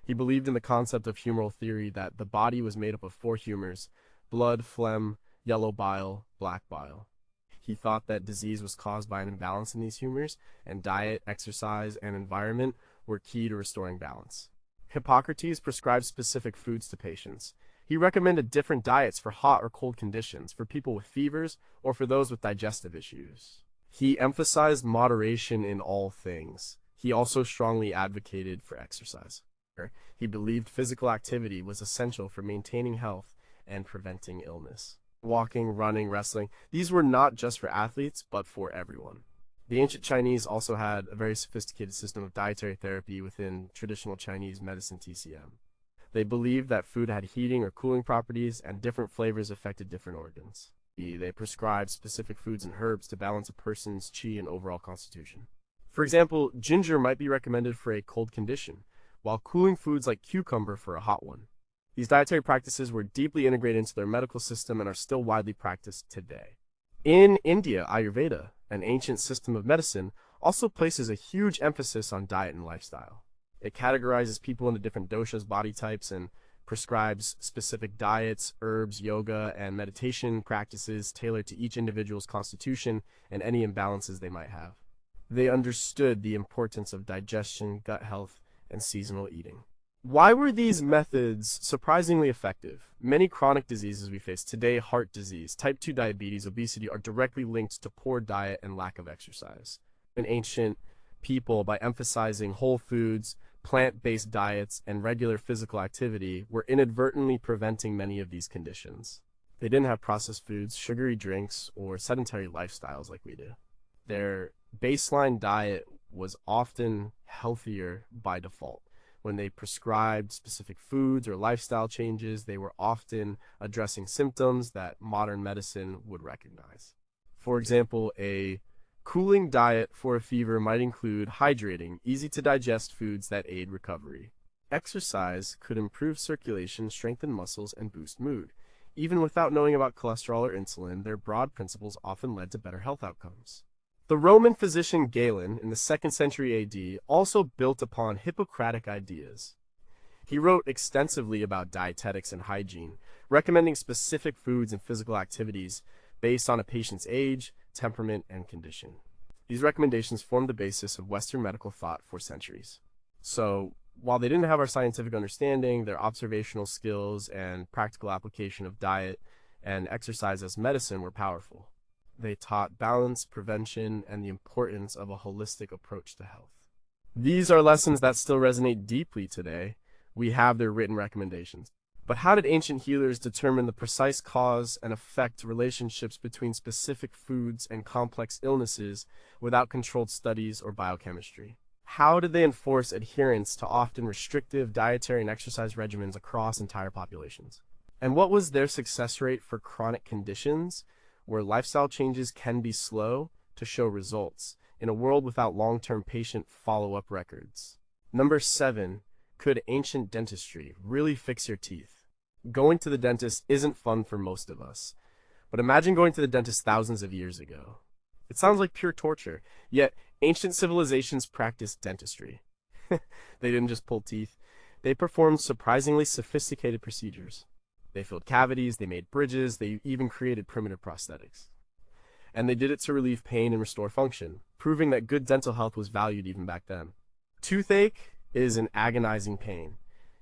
He believed in the concept of humoral theory that the body was made up of 4 humors: blood, phlegm, yellow bile, black bile. He thought that disease was caused by an imbalance in these humors, and diet, exercise, and environment were key to restoring balance. Hippocrates prescribed specific foods to patients. He recommended different diets for hot or cold conditions, for people with fevers, or for those with digestive issues. He emphasized moderation in all things. He also strongly advocated for exercise. He believed physical activity was essential for maintaining health and preventing illness. Walking, running, wrestling, these were not just for athletes, but for everyone. The ancient Chinese also had a very sophisticated system of dietary therapy within traditional Chinese medicine TCM. They believed that food had heating or cooling properties, and different flavors affected different organs. They prescribed specific foods and herbs to balance a person's qi and overall constitution. For example, ginger might be recommended for a cold condition, while cooling foods like cucumber for a hot one. These dietary practices were deeply integrated into their medical system and are still widely practiced today. In India, Ayurveda, an ancient system of medicine, also places a huge emphasis on diet and lifestyle. It categorizes people into different doshas, body types, and prescribes specific diets, herbs, yoga, and meditation practices tailored to each individual's constitution and any imbalances they might have. They understood the importance of digestion, gut health, and seasonal eating. Why were these methods surprisingly effective? Many chronic diseases we face today, heart disease, type 2 diabetes, obesity, are directly linked to poor diet and lack of exercise. In ancient people, by emphasizing whole foods, plant-based diets, and regular physical activity, were inadvertently preventing many of these conditions. They didn't have processed foods, sugary drinks, or sedentary lifestyles like we do. Their baseline diet was often healthier by default. When they prescribed specific foods or lifestyle changes, they were often addressing symptoms that modern medicine would recognize. For example, a cooling diet for a fever might include hydrating, easy-to-digest foods that aid recovery. Exercise could improve circulation, strengthen muscles, and boost mood. Even without knowing about cholesterol or insulin, their broad principles often led to better health outcomes. The Roman physician Galen, in the 2nd century AD, also built upon Hippocratic ideas. He wrote extensively about dietetics and hygiene, recommending specific foods and physical activities based on a patient's age, temperament, and condition. These recommendations formed the basis of Western medical thought for centuries. So, while they didn't have our scientific understanding, their observational skills and practical application of diet and exercise as medicine were powerful. They taught balance, prevention, and the importance of a holistic approach to health. These are lessons that still resonate deeply today. We have their written recommendations. But how did ancient healers determine the precise cause and effect relationships between specific foods and complex illnesses without controlled studies or biochemistry? How did they enforce adherence to often restrictive dietary and exercise regimens across entire populations? And what was their success rate for chronic conditions where lifestyle changes can be slow to show results in a world without long-term patient follow-up records? Number 7, could ancient dentistry really fix your teeth? Going to the dentist isn't fun for most of us, but imagine going to the dentist thousands of years ago. It sounds like pure torture, yet ancient civilizations practiced dentistry. They didn't just pull teeth, they performed surprisingly sophisticated procedures. They filled cavities, they made bridges, they even created primitive prosthetics. And they did it to relieve pain and restore function, proving that good dental health was valued even back then. Toothache is an agonizing pain.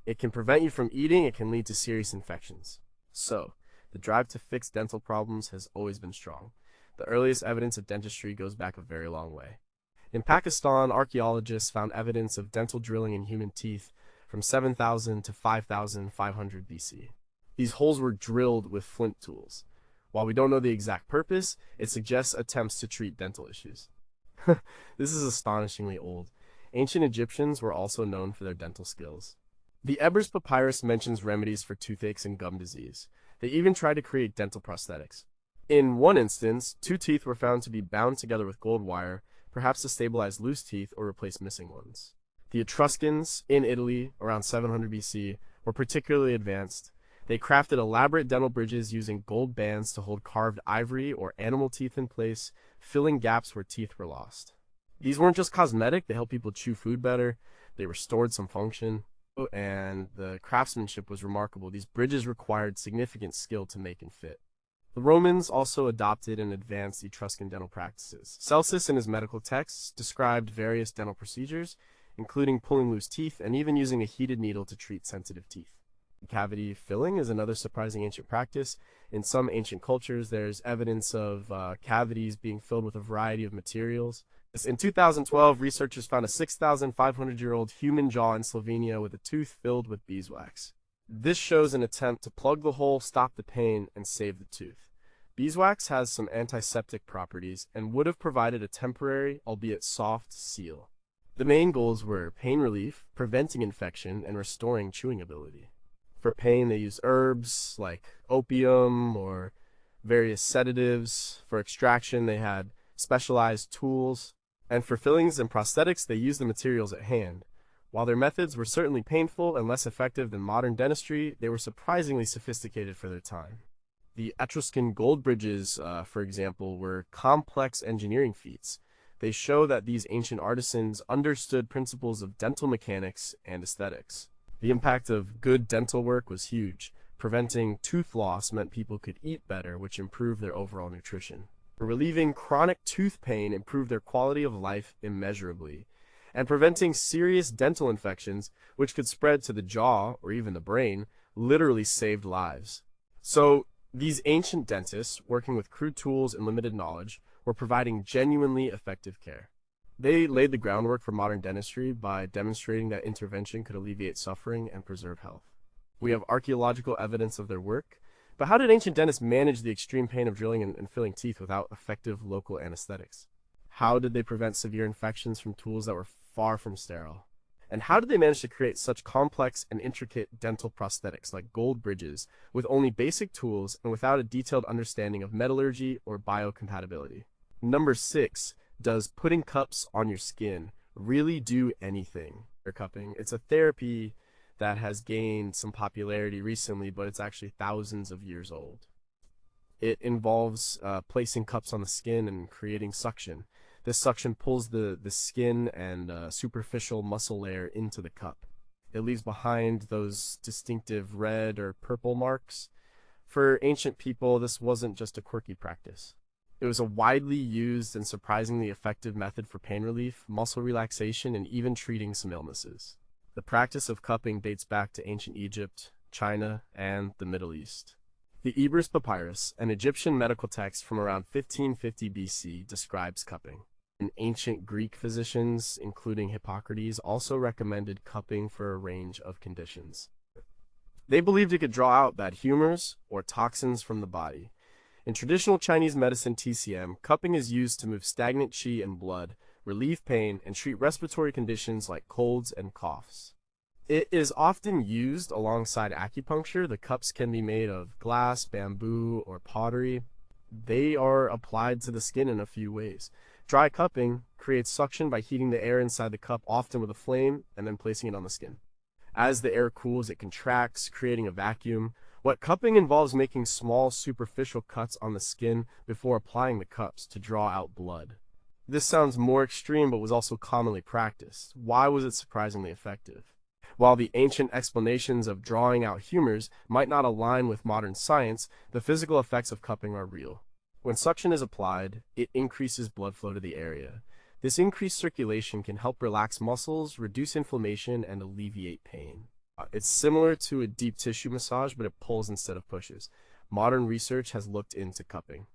It can prevent you from eating, it can lead to serious infections. So, the drive to fix dental problems has always been strong. The earliest evidence of dentistry goes back a very long way. In Pakistan, archaeologists found evidence of dental drilling in human teeth from 7,000 to 5,500 BC. These holes were drilled with flint tools. While we don't know the exact purpose, it suggests attempts to treat dental issues. This is astonishingly old. Ancient Egyptians were also known for their dental skills. The Ebers Papyrus mentions remedies for toothaches and gum disease. They even tried to create dental prosthetics. In one instance, 2 teeth were found to be bound together with gold wire, perhaps to stabilize loose teeth or replace missing ones. The Etruscans, in Italy, around 700 BC, were particularly advanced. They crafted elaborate dental bridges using gold bands to hold carved ivory or animal teeth in place, filling gaps where teeth were lost. These weren't just cosmetic, they helped people chew food better, they restored some function, and the craftsmanship was remarkable. These bridges required significant skill to make and fit. The Romans also adopted and advanced Etruscan dental practices. Celsus in his medical texts described various dental procedures, including pulling loose teeth and even using a heated needle to treat sensitive teeth. Cavity filling is another surprising ancient practice. In some ancient cultures, there's evidence of cavities being filled with a variety of materials. In 2012, researchers found a 6,500-year-old human jaw in Slovenia with a tooth filled with beeswax. This shows an attempt to plug the hole, stop the pain, and save the tooth. Beeswax has some antiseptic properties and would have provided a temporary, albeit soft, seal. The main goals were pain relief, preventing infection, and restoring chewing ability. For pain, they used herbs like opium or various sedatives. For extraction, they had specialized tools. And for fillings and prosthetics, they used the materials at hand. While their methods were certainly painful and less effective than modern dentistry, they were surprisingly sophisticated for their time. The Etruscan gold bridges, for example, were complex engineering feats. They show that these ancient artisans understood principles of dental mechanics and aesthetics. The impact of good dental work was huge. Preventing tooth loss meant people could eat better, which improved their overall nutrition. Relieving chronic tooth pain improved their quality of life immeasurably. And preventing serious dental infections, which could spread to the jaw or even the brain, literally saved lives. So, these ancient dentists, working with crude tools and limited knowledge, were providing genuinely effective care. They laid the groundwork for modern dentistry by demonstrating that intervention could alleviate suffering and preserve health. We have archaeological evidence of their work, but how did ancient dentists manage the extreme pain of drilling and filling teeth without effective local anesthetics? How did they prevent severe infections from tools that were far from sterile? And how did they manage to create such complex and intricate dental prosthetics like gold bridges with only basic tools and without a detailed understanding of metallurgy or biocompatibility? Number 6. Does putting cups on your skin really do anything? Hair cupping. It's a therapy that has gained some popularity recently, but it's actually thousands of years old. It involves placing cups on the skin and creating suction. This suction pulls the skin and superficial muscle layer into the cup. It leaves behind those distinctive red or purple marks. For ancient people, this wasn't just a quirky practice. It was a widely used and surprisingly effective method for pain relief, muscle relaxation, and even treating some illnesses. The practice of cupping dates back to ancient Egypt, China, and the Middle East. The Ebers Papyrus, an Egyptian medical text from around 1550 BC, describes cupping. And ancient Greek physicians, including Hippocrates, also recommended cupping for a range of conditions. They believed it could draw out bad humors or toxins from the body. In traditional Chinese medicine TCM, cupping is used to move stagnant qi and blood, relieve pain, and treat respiratory conditions like colds and coughs. It is often used alongside acupuncture. The cups can be made of glass, bamboo, or pottery. They are applied to the skin in a few ways. Dry cupping creates suction by heating the air inside the cup, often with a flame, and then placing it on the skin. As the air cools, it contracts, creating a vacuum. Wet cupping involves making small superficial cuts on the skin before applying the cups to draw out blood. This sounds more extreme, but was also commonly practiced. Why was it surprisingly effective? While the ancient explanations of drawing out humors might not align with modern science, the physical effects of cupping are real. When suction is applied, it increases blood flow to the area. This increased circulation can help relax muscles, reduce inflammation, and alleviate pain. It's similar to a deep tissue massage, but it pulls instead of pushes. Modern research has looked into cupping.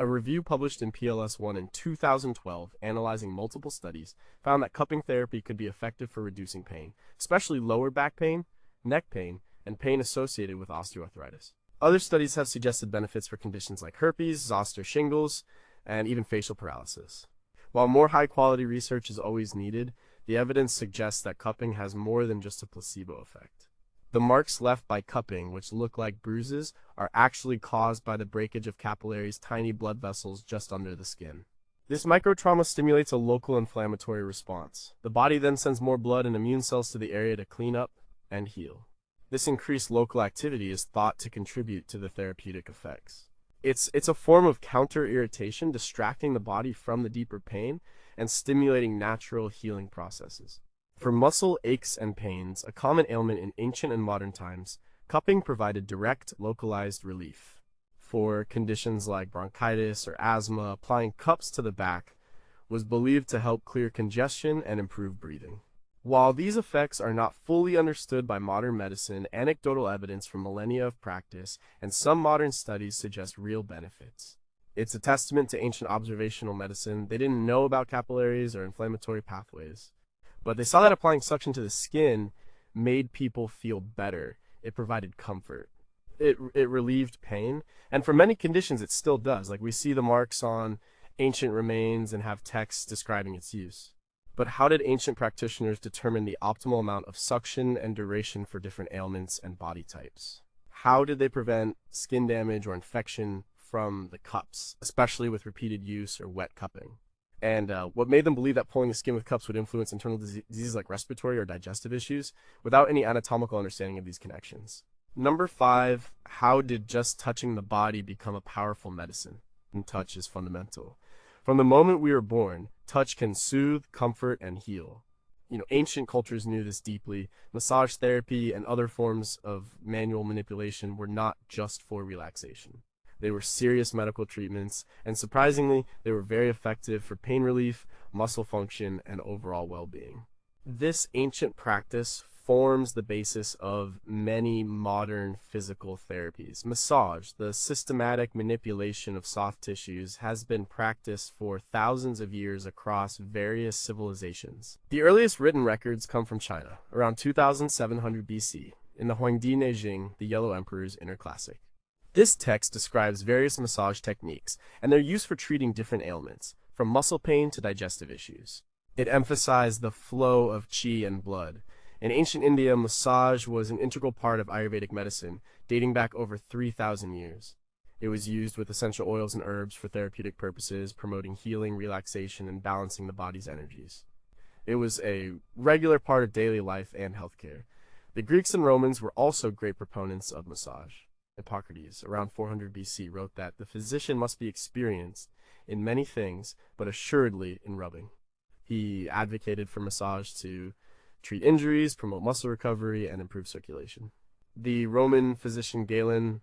A review published in PLS One in 2012, analyzing multiple studies, found that cupping therapy could be effective for reducing pain, especially lower back pain, neck pain, and pain associated with osteoarthritis. Other studies have suggested benefits for conditions like herpes, zoster shingles, and even facial paralysis. While more high-quality research is always needed, the evidence suggests that cupping has more than just a placebo effect. The marks left by cupping, which look like bruises, are actually caused by the breakage of capillaries, tiny blood vessels just under the skin. This microtrauma stimulates a local inflammatory response. The body then sends more blood and immune cells to the area to clean up and heal. This increased local activity is thought to contribute to the therapeutic effects. It's a form of counter-irritation, distracting the body from the deeper pain and stimulating natural healing processes. For muscle aches and pains, a common ailment in ancient and modern times, cupping provided direct, localized relief. For conditions like bronchitis or asthma, applying cups to the back was believed to help clear congestion and improve breathing. While these effects are not fully understood by modern medicine, anecdotal evidence from millennia of practice and some modern studies suggest real benefits. It's a testament to ancient observational medicine. They didn't know about capillaries or inflammatory pathways, but they saw that applying suction to the skin made people feel better. It provided comfort. It relieved pain, and for many conditions it still does. Like we see the marks on ancient remains and have texts describing its use. But how did ancient practitioners determine the optimal amount of suction and duration for different ailments and body types? How did they prevent skin damage or infection from the cups, especially with repeated use or wet cupping? And what made them believe that pulling the skin with cups would influence internal diseases like respiratory or digestive issues without any anatomical understanding of these connections? Number 5, how did just touching the body become a powerful medicine? And touch is fundamental. From the moment we were born, touch can soothe, comfort, and heal. Ancient cultures knew this deeply. Massage therapy and other forms of manual manipulation were not just for relaxation. They were serious medical treatments, and surprisingly, they were very effective for pain relief, muscle function, and overall well-being. This ancient practice forms the basis of many modern physical therapies. Massage, the systematic manipulation of soft tissues, has been practiced for thousands of years across various civilizations. The earliest written records come from China, around 2700 BC, in the Huangdi Neijing, the Yellow Emperor's Inner Classic. This text describes various massage techniques and their use for treating different ailments, from muscle pain to digestive issues. It emphasized the flow of qi and blood. In ancient India, massage was an integral part of Ayurvedic medicine, dating back over 3,000 years. It was used with essential oils and herbs for therapeutic purposes, promoting healing, relaxation, and balancing the body's energies. It was a regular part of daily life and healthcare. The Greeks and Romans were also great proponents of massage. Hippocrates, around 400 BC, wrote that the physician must be experienced in many things, but assuredly in rubbing. He advocated for massage to treat injuries, promote muscle recovery, and improve circulation. The Roman physician Galen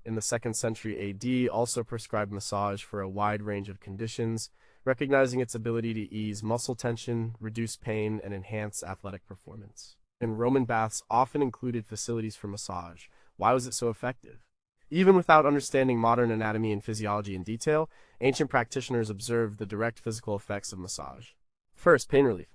in the 2nd century AD, also prescribed massage for a wide range of conditions, recognizing its ability to ease muscle tension, reduce pain, and enhance athletic performance. And Roman baths often included facilities for massage. Why was it so effective? Even without understanding modern anatomy and physiology in detail, ancient practitioners observed the direct physical effects of massage. First, pain relief.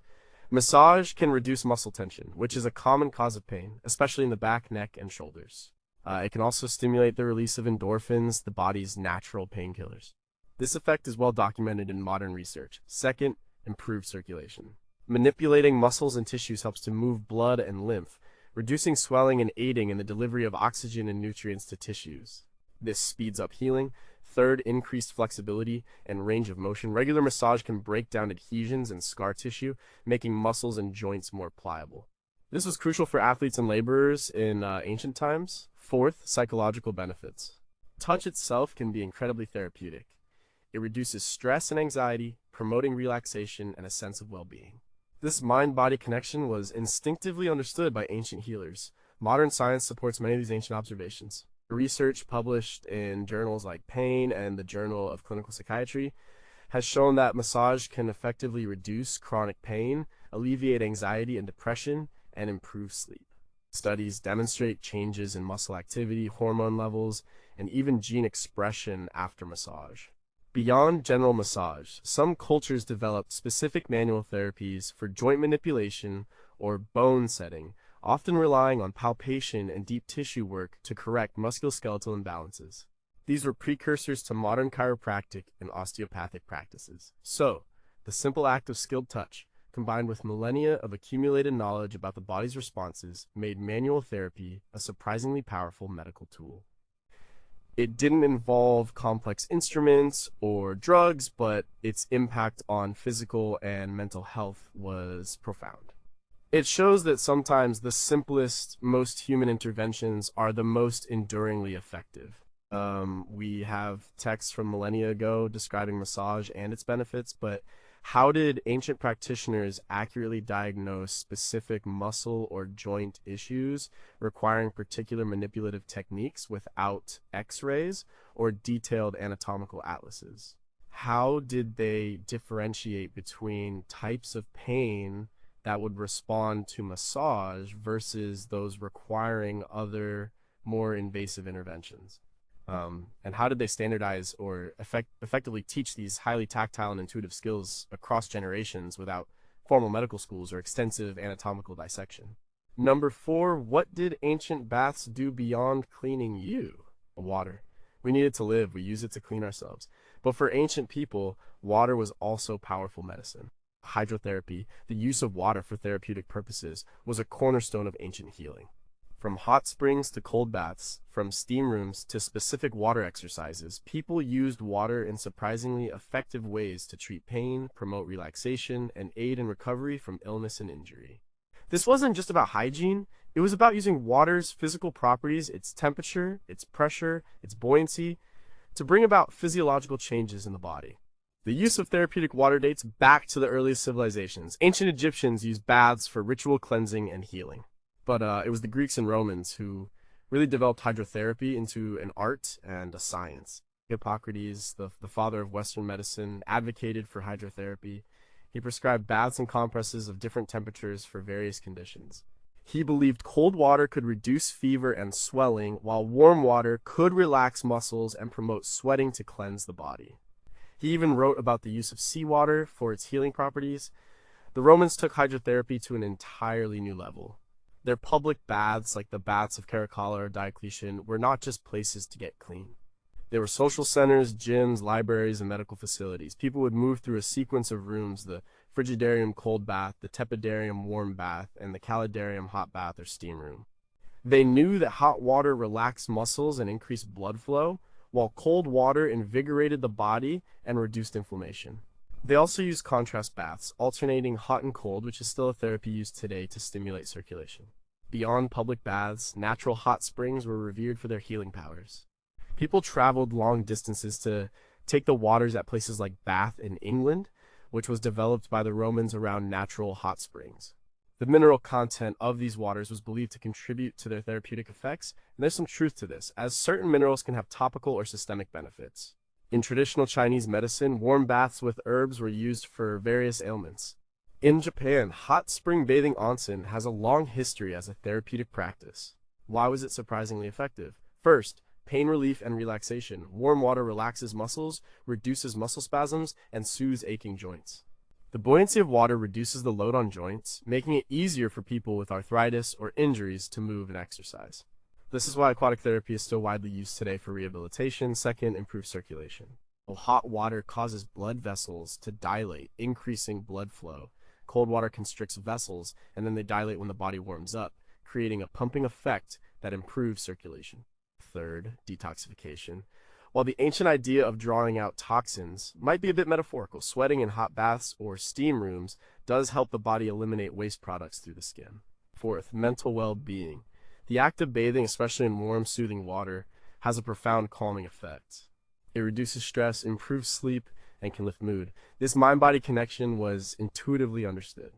Massage can reduce muscle tension, which is a common cause of pain, especially in the back, neck, and shoulders. It can also stimulate the release of endorphins, the body's natural painkillers. This effect is well documented in modern research. Second, improved circulation. Manipulating muscles and tissues helps to move blood and lymph, reducing swelling and aiding in the delivery of oxygen and nutrients to tissues. This speeds up healing. Third, increased flexibility and range of motion. Regular massage can break down adhesions and scar tissue, making muscles and joints more pliable. This was crucial for athletes and laborers in ancient times. Fourth, psychological benefits. Touch itself can be incredibly therapeutic. It reduces stress and anxiety, promoting relaxation and a sense of well-being. This mind-body connection was instinctively understood by ancient healers. Modern science supports many of these ancient observations. Research published in journals like Pain and the Journal of Clinical Psychiatry has shown that massage can effectively reduce chronic pain, alleviate anxiety and depression, and improve sleep. Studies demonstrate changes in muscle activity, hormone levels, and even gene expression after massage. Beyond general massage, some cultures developed specific manual therapies for joint manipulation or bone setting, often relying on palpation and deep tissue work to correct musculoskeletal imbalances. These were precursors to modern chiropractic and osteopathic practices. So, the simple act of skilled touch, combined with millennia of accumulated knowledge about the body's responses, made manual therapy a surprisingly powerful medical tool. It didn't involve complex instruments or drugs, but its impact on physical and mental health was profound. It shows that sometimes the simplest, most human interventions are the most enduringly effective. We have texts from millennia ago describing massage and its benefits, but how did ancient practitioners accurately diagnose specific muscle or joint issues requiring particular manipulative techniques without X-rays or detailed anatomical atlases? How did they differentiate between types of pain that would respond to massage versus those requiring other more invasive interventions? And how did they standardize or effectively teach these highly tactile and intuitive skills across generations without formal medical schools or extensive anatomical dissection? Number 4, what did ancient baths do beyond cleaning you? Water. We need it to live. We use it to clean ourselves. But for ancient people, water was also powerful medicine. Hydrotherapy, the use of water for therapeutic purposes, was a cornerstone of ancient healing. From hot springs to cold baths, from steam rooms to specific water exercises, people used water in surprisingly effective ways to treat pain, promote relaxation, and aid in recovery from illness and injury. This wasn't just about hygiene, it was about using water's physical properties, its temperature, its pressure, its buoyancy, to bring about physiological changes in the body. The use of therapeutic water dates back to the earliest civilizations. Ancient Egyptians used baths for ritual cleansing and healing. But it was the Greeks and Romans who really developed hydrotherapy into an art and a science. Hippocrates, the father of Western medicine, advocated for hydrotherapy. He prescribed baths and compresses of different temperatures for various conditions. He believed cold water could reduce fever and swelling, while warm water could relax muscles and promote sweating to cleanse the body. He even wrote about the use of seawater for its healing properties. The Romans took hydrotherapy to an entirely new level. Their public baths, like the baths of Caracalla or Diocletian, were not just places to get clean. They were social centers, gyms, libraries, and medical facilities. People would move through a sequence of rooms: the frigidarium cold bath, the tepidarium warm bath, and the calidarium hot bath or steam room. They knew that hot water relaxed muscles and increased blood flow, while cold water invigorated the body and reduced inflammation. They also used contrast baths, alternating hot and cold, which is still a therapy used today to stimulate circulation. Beyond public baths, natural hot springs were revered for their healing powers. People traveled long distances to take the waters at places like Bath in England, which was developed by the Romans around natural hot springs. The mineral content of these waters was believed to contribute to their therapeutic effects, and there's some truth to this, as certain minerals can have topical or systemic benefits. In traditional Chinese medicine, warm baths with herbs were used for various ailments. In Japan, hot spring bathing onsen has a long history as a therapeutic practice. Why was it surprisingly effective? First, pain relief and relaxation. Warm water relaxes muscles, reduces muscle spasms, and soothes aching joints. The buoyancy of water reduces the load on joints, making it easier for people with arthritis or injuries to move and exercise. This is why aquatic therapy is still widely used today for rehabilitation. Second, improved circulation. Hot water causes blood vessels to dilate, increasing blood flow. Cold water constricts vessels, and then they dilate when the body warms up, creating a pumping effect that improves circulation. Third, detoxification. While the ancient idea of drawing out toxins might be a bit metaphorical, sweating in hot baths or steam rooms does help the body eliminate waste products through the skin. Fourth, mental well-being. The act of bathing, especially in warm, soothing water, has a profound calming effect. It reduces stress, improves sleep, and can lift mood. This mind-body connection was intuitively understood.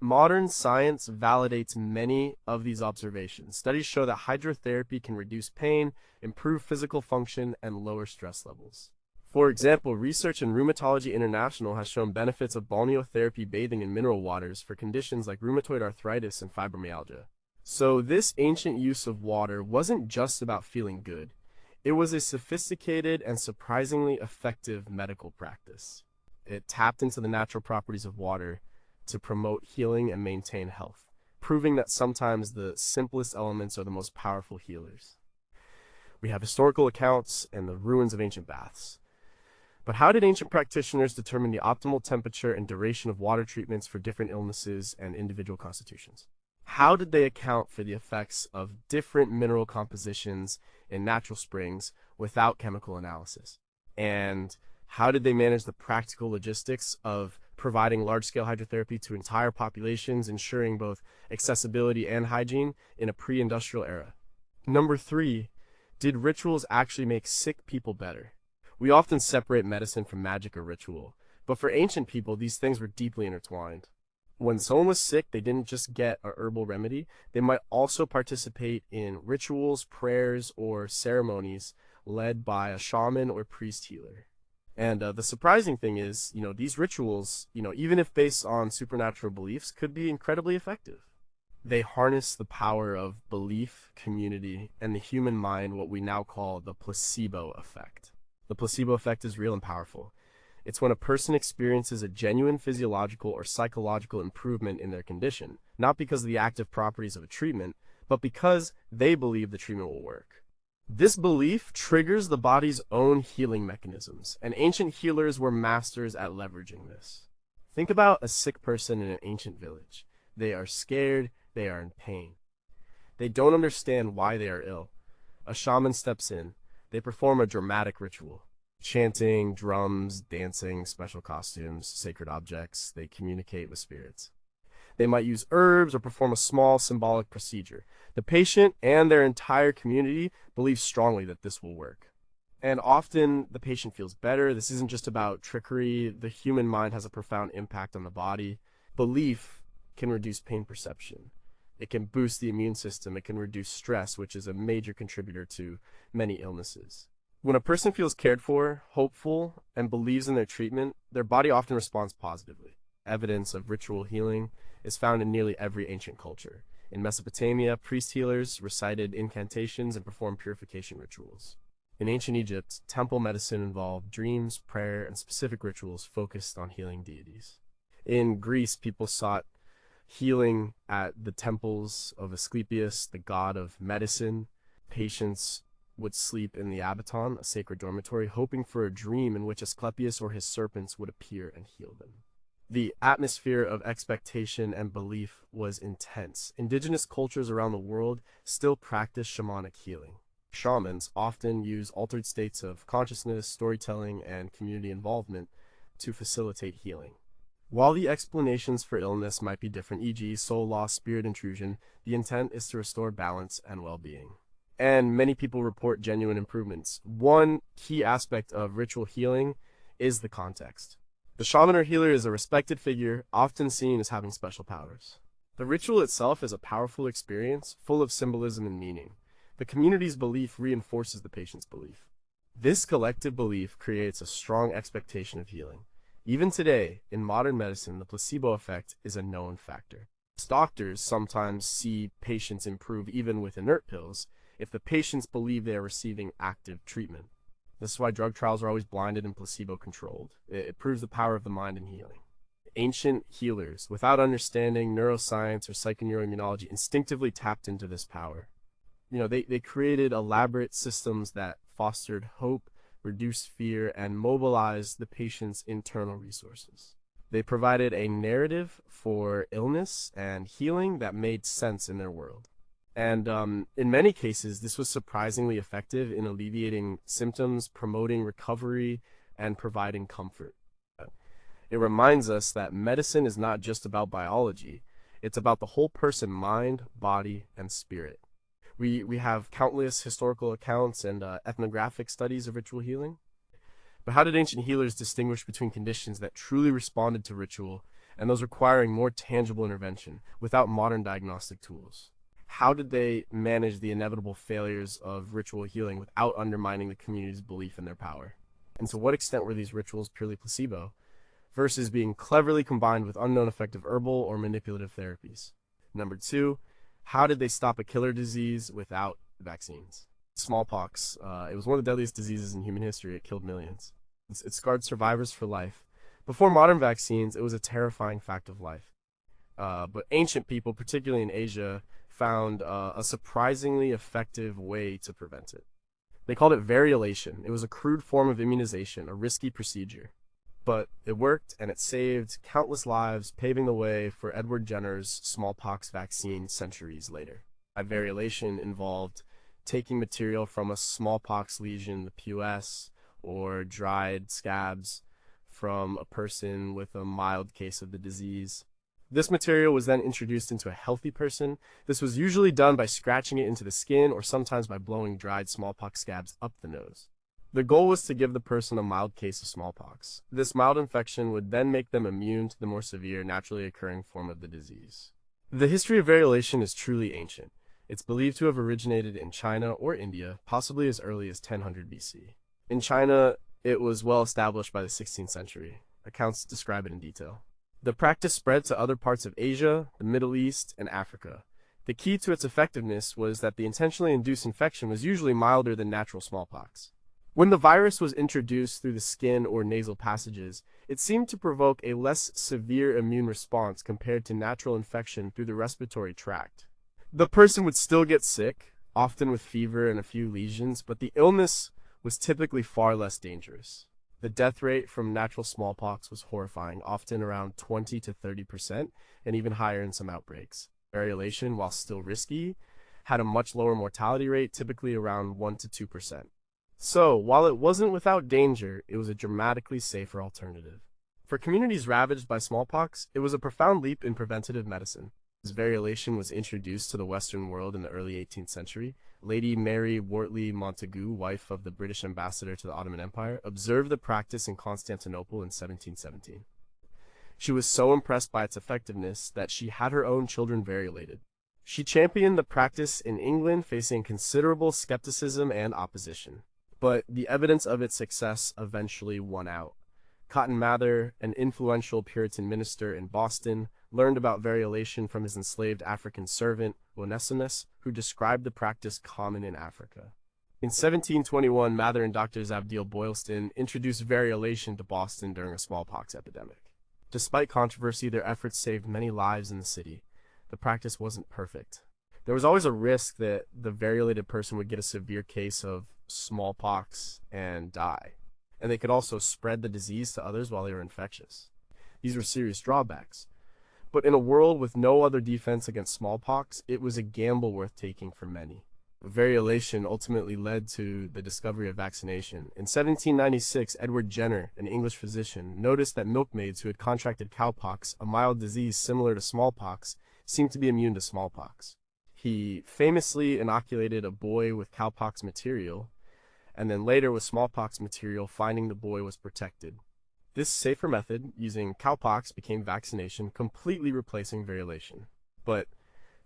Modern science validates many of these observations. Studies show that hydrotherapy can reduce pain, improve physical function, and lower stress levels. For example, research in Rheumatology International has shown benefits of balneotherapy bathing in mineral waters for conditions like rheumatoid arthritis and fibromyalgia. So this ancient use of water wasn't just about feeling good. It was a sophisticated and surprisingly effective medical practice. It tapped into the natural properties of water to promote healing and maintain health, proving that sometimes the simplest elements are the most powerful healers. We have historical accounts and the ruins of ancient baths. But how did ancient practitioners determine the optimal temperature and duration of water treatments for different illnesses and individual constitutions? How did they account for the effects of different mineral compositions in natural springs without chemical analysis? And how did they manage the practical logistics of providing large-scale hydrotherapy to entire populations, ensuring both accessibility and hygiene in a pre-industrial era? Number 3, did rituals actually make sick people better? We often separate medicine from magic or ritual, but for ancient people, these things were deeply intertwined. When someone was sick, they didn't just get a herbal remedy, they might also participate in rituals, prayers, or ceremonies led by a shaman or priest healer. And the surprising thing is, these rituals, even if based on supernatural beliefs, could be incredibly effective. They harness the power of belief, community, and the human mind, what we now call the placebo effect. The placebo effect is real and powerful. It's when a person experiences a genuine physiological or psychological improvement in their condition, not because of the active properties of a treatment, but because they believe the treatment will work. This belief triggers the body's own healing mechanisms, and ancient healers were masters at leveraging this. Think about a sick person in an ancient village. They are scared, they are in pain. They don't understand why they are ill. A shaman steps in. They perform a dramatic ritual. Chanting, drums, dancing, special costumes, sacred objects, they communicate with spirits. They might use herbs or perform a small symbolic procedure. The patient and their entire community believe strongly that this will work. And often the patient feels better. This isn't just about trickery. The human mind has a profound impact on the body. Belief can reduce pain perception. It can boost the immune system. It can reduce stress, which is a major contributor to many illnesses. When a person feels cared for, hopeful, and believes in their treatment, their body often responds positively. Evidence of ritual healing is found in nearly every ancient culture. In Mesopotamia, priest healers recited incantations and performed purification rituals. In ancient Egypt, temple medicine involved dreams, prayer, and specific rituals focused on healing deities. In Greece, people sought healing at the temples of Asclepius, the god of medicine. Patients would sleep in the abaton, a sacred dormitory, hoping for a dream in which Asclepius or his serpents would appear and heal them. The atmosphere of expectation and belief was intense. Indigenous cultures around the world still practice shamanic healing. Shamans often use altered states of consciousness, storytelling, and community involvement to facilitate healing. While the explanations for illness might be different, e.g., soul loss, spirit intrusion, the intent is to restore balance and well-being. And many people report genuine improvements. One key aspect of ritual healing is the context. The shaman or healer is a respected figure, often seen as having special powers. The ritual itself is a powerful experience, full of symbolism and meaning. The community's belief reinforces the patient's belief. This collective belief creates a strong expectation of healing. Even today, in modern medicine, the placebo effect is a known factor. Doctors sometimes see patients improve even with inert pills if the patients believe they are receiving active treatment. This is why drug trials are always blinded and placebo-controlled. It proves the power of the mind in healing. Ancient healers, without understanding neuroscience or psychoneuroimmunology, instinctively tapped into this power. They created elaborate systems that fostered hope, reduced fear, and mobilized the patient's internal resources. They provided a narrative for illness and healing that made sense in their world. And in many cases, this was surprisingly effective in alleviating symptoms, promoting recovery, and providing comfort. It reminds us that medicine is not just about biology. It's about the whole person, mind, body, and spirit. We have countless historical accounts and ethnographic studies of ritual healing. But how did ancient healers distinguish between conditions that truly responded to ritual and those requiring more tangible intervention without modern diagnostic tools? How did they manage the inevitable failures of ritual healing without undermining the community's belief in their power? And to what extent were these rituals purely placebo versus being cleverly combined with unknown effective herbal or manipulative therapies? Number two, how did they stop a killer disease without vaccines? Smallpox. It was one of the deadliest diseases in human history. It killed millions. It scarred survivors for life. Before modern vaccines, it was a terrifying fact of life. But ancient people, particularly in Asia, found a surprisingly effective way to prevent it. They called it variolation. It was a crude form of immunization, a risky procedure. But it worked, and it saved countless lives, paving the way for Edward Jenner's smallpox vaccine centuries later. Variolation involved taking material from a smallpox lesion, the POS, or dried scabs from a person with a mild case of the disease. This material was then introduced into a healthy person. This was usually done by scratching it into the skin or sometimes by blowing dried smallpox scabs up the nose. The goal was to give the person a mild case of smallpox. This mild infection would then make them immune to the more severe, naturally occurring form of the disease. The history of variolation is truly ancient. It's believed to have originated in China or India, possibly as early as 1000 BC. In China, it was well established by the 16th century. Accounts describe it in detail. The practice spread to other parts of Asia, the Middle East, and Africa. The key to its effectiveness was that the intentionally induced infection was usually milder than natural smallpox. When the virus was introduced through the skin or nasal passages, it seemed to provoke a less severe immune response compared to natural infection through the respiratory tract. The person would still get sick, often with fever and a few lesions, but the illness was typically far less dangerous. The death rate from natural smallpox was horrifying, often around 20 to 30%, and even higher in some outbreaks. Variolation, while still risky, had a much lower mortality rate, typically around 1 to 2%. So, while it wasn't without danger, it was a dramatically safer alternative. For communities ravaged by smallpox, it was a profound leap in preventative medicine. As variolation was introduced to the Western world in the early 18th century, Lady Mary Wortley Montagu, wife of the British ambassador to the Ottoman Empire, observed the practice in Constantinople in 1717. She was so impressed by its effectiveness that she had her own children variolated. She championed the practice in England, facing considerable skepticism and opposition. But the evidence of its success eventually won out. Cotton Mather, an influential Puritan minister in Boston, learned about variolation from his enslaved African servant, Onesimus, who described the practice common in Africa. In 1721, Mather and Dr. Zabdiel Boylston introduced variolation to Boston during a smallpox epidemic. Despite controversy, their efforts saved many lives in the city. The practice wasn't perfect. There was always a risk that the variolated person would get a severe case of smallpox and die. And they could also spread the disease to others while they were infectious. These were serious drawbacks. But in a world with no other defense against smallpox, it was a gamble worth taking for many. Variolation ultimately led to the discovery of vaccination. In 1796, Edward Jenner, an English physician, noticed that milkmaids who had contracted cowpox, a mild disease similar to smallpox, seemed to be immune to smallpox. He famously inoculated a boy with cowpox material, and then later with smallpox material, finding the boy was protected. This safer method, using cowpox, became vaccination, completely replacing variolation. But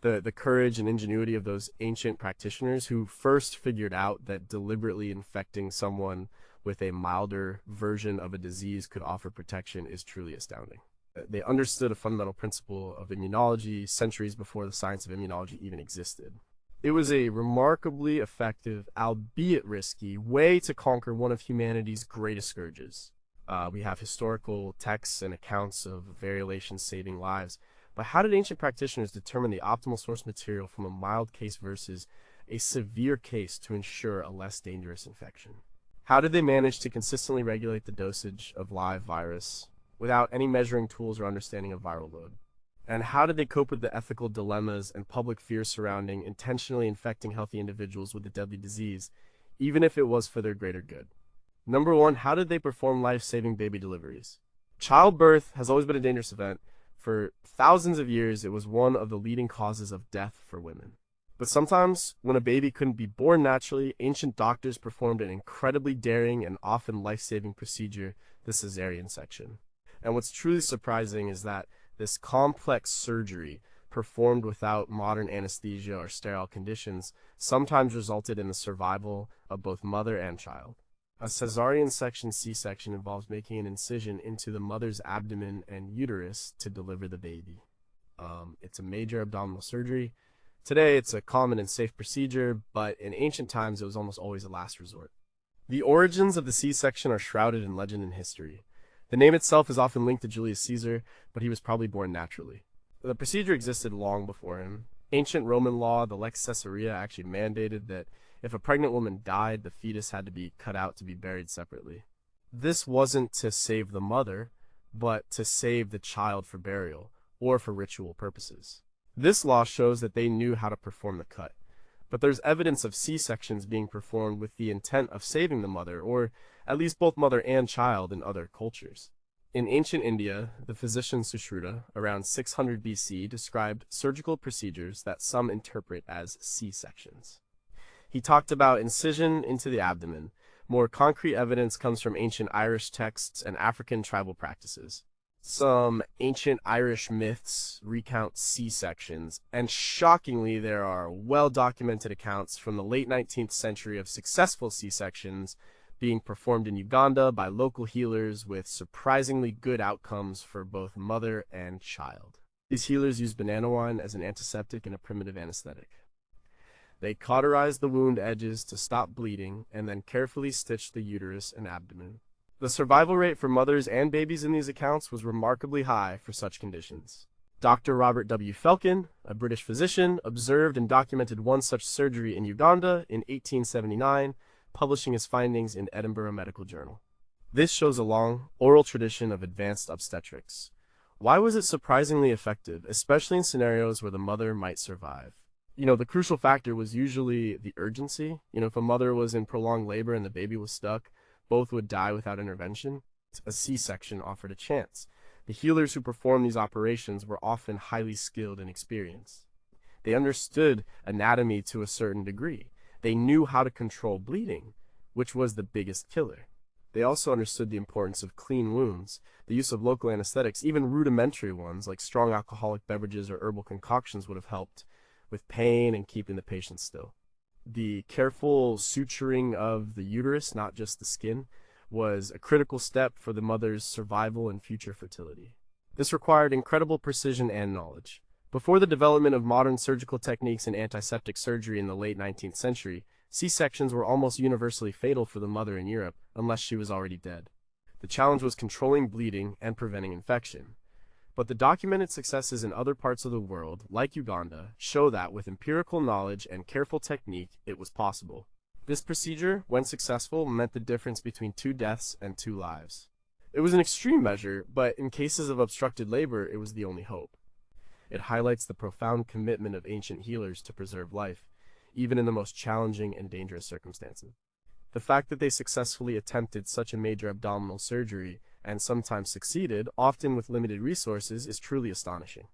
the courage and ingenuity of those ancient practitioners who first figured out that deliberately infecting someone with a milder version of a disease could offer protection is truly astounding. They understood a fundamental principle of immunology centuries before the science of immunology even existed. It was a remarkably effective, albeit risky, way to conquer one of humanity's greatest scourges. We have historical texts and accounts of variolations saving lives, but how did ancient practitioners determine the optimal source material from a mild case versus a severe case to ensure a less dangerous infection? How did they manage to consistently regulate the dosage of live virus without any measuring tools or understanding of viral load? And how did they cope with the ethical dilemmas and public fears surrounding intentionally infecting healthy individuals with a deadly disease, even if it was for their greater good? Number one, how did they perform life-saving baby deliveries? Childbirth has always been a dangerous event. For thousands of years, it was one of the leading causes of death for women. But sometimes, when a baby couldn't be born naturally, ancient doctors performed an incredibly daring and often life-saving procedure, the cesarean section. And what's truly surprising is that this complex surgery, performed without modern anesthesia or sterile conditions, sometimes resulted in the survival of both mother and child. A cesarean section C-section involves making an incision into the mother's abdomen and uterus to deliver the baby. It's a major abdominal surgery. Today, it's a common and safe procedure, but in ancient times, it was almost always a last resort. The origins of the C-section are shrouded in legend and history. The name itself is often linked to Julius Caesar, but he was probably born naturally. The procedure existed long before him. Ancient Roman law, the Lex Caesarea, actually mandated that if a pregnant woman died, the fetus had to be cut out to be buried separately. This wasn't to save the mother, but to save the child for burial, or for ritual purposes. This law shows that they knew how to perform the cut. But there's evidence of C-sections being performed with the intent of saving the mother, or at least both mother and child in other cultures. In ancient India, the physician Sushruta, around 600 BC, described surgical procedures that some interpret as C-sections. He talked about incision into the abdomen. More concrete evidence comes from ancient Irish texts and African tribal practices. Some ancient Irish myths recount C-sections, and shockingly, there are well-documented accounts from the late 19th century of successful C-sections being performed in Uganda by local healers with surprisingly good outcomes for both mother and child. These healers used banana wine as an antiseptic and a primitive anesthetic. They cauterized the wound edges to stop bleeding and then carefully stitched the uterus and abdomen. The survival rate for mothers and babies in these accounts was remarkably high for such conditions. Dr. Robert W. Felkin, a British physician, observed and documented one such surgery in Uganda in 1879, publishing his findings in Edinburgh Medical Journal. This shows a long, oral tradition of advanced obstetrics. Why was it surprisingly effective, especially in scenarios where the mother might survive? The crucial factor was usually the urgency. If a mother was in prolonged labor and the baby was stuck, both would die without intervention. A C-section offered a chance. The healers who performed these operations were often highly skilled and experienced. They understood anatomy to a certain degree. They knew how to control bleeding, which was the biggest killer. They also understood the importance of clean wounds, the use of local anesthetics, even rudimentary ones like strong alcoholic beverages or herbal concoctions would have helped with pain and keeping the patient still. The careful suturing of the uterus, not just the skin, was a critical step for the mother's survival and future fertility. This required incredible precision and knowledge. Before the development of modern surgical techniques and antiseptic surgery in the late 19th century, C-sections were almost universally fatal for the mother in Europe, unless she was already dead. The challenge was controlling bleeding and preventing infection. But the documented successes in other parts of the world, like Uganda, show that with empirical knowledge and careful technique, it was possible. This procedure, when successful, meant the difference between 2 deaths and 2 lives. It was an extreme measure, but in cases of obstructed labor, it was the only hope. It highlights the profound commitment of ancient healers to preserve life, even in the most challenging and dangerous circumstances. The fact that they successfully attempted such a major abdominal surgery, and sometimes succeeded, often with limited resources, is truly astonishing.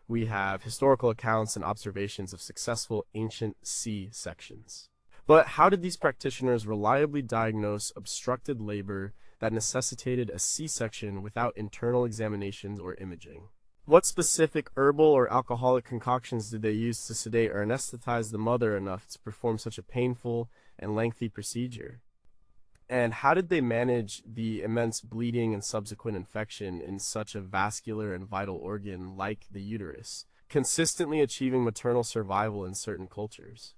We have historical accounts and observations of successful ancient C-sections. But how did these practitioners reliably diagnose obstructed labor that necessitated a C-section without internal examinations or imaging? What specific herbal or alcoholic concoctions did they use to sedate or anesthetize the mother enough to perform such a painful and lengthy procedure? And how did they manage the immense bleeding and subsequent infection in such a vascular and vital organ like the uterus, consistently achieving maternal survival in certain cultures?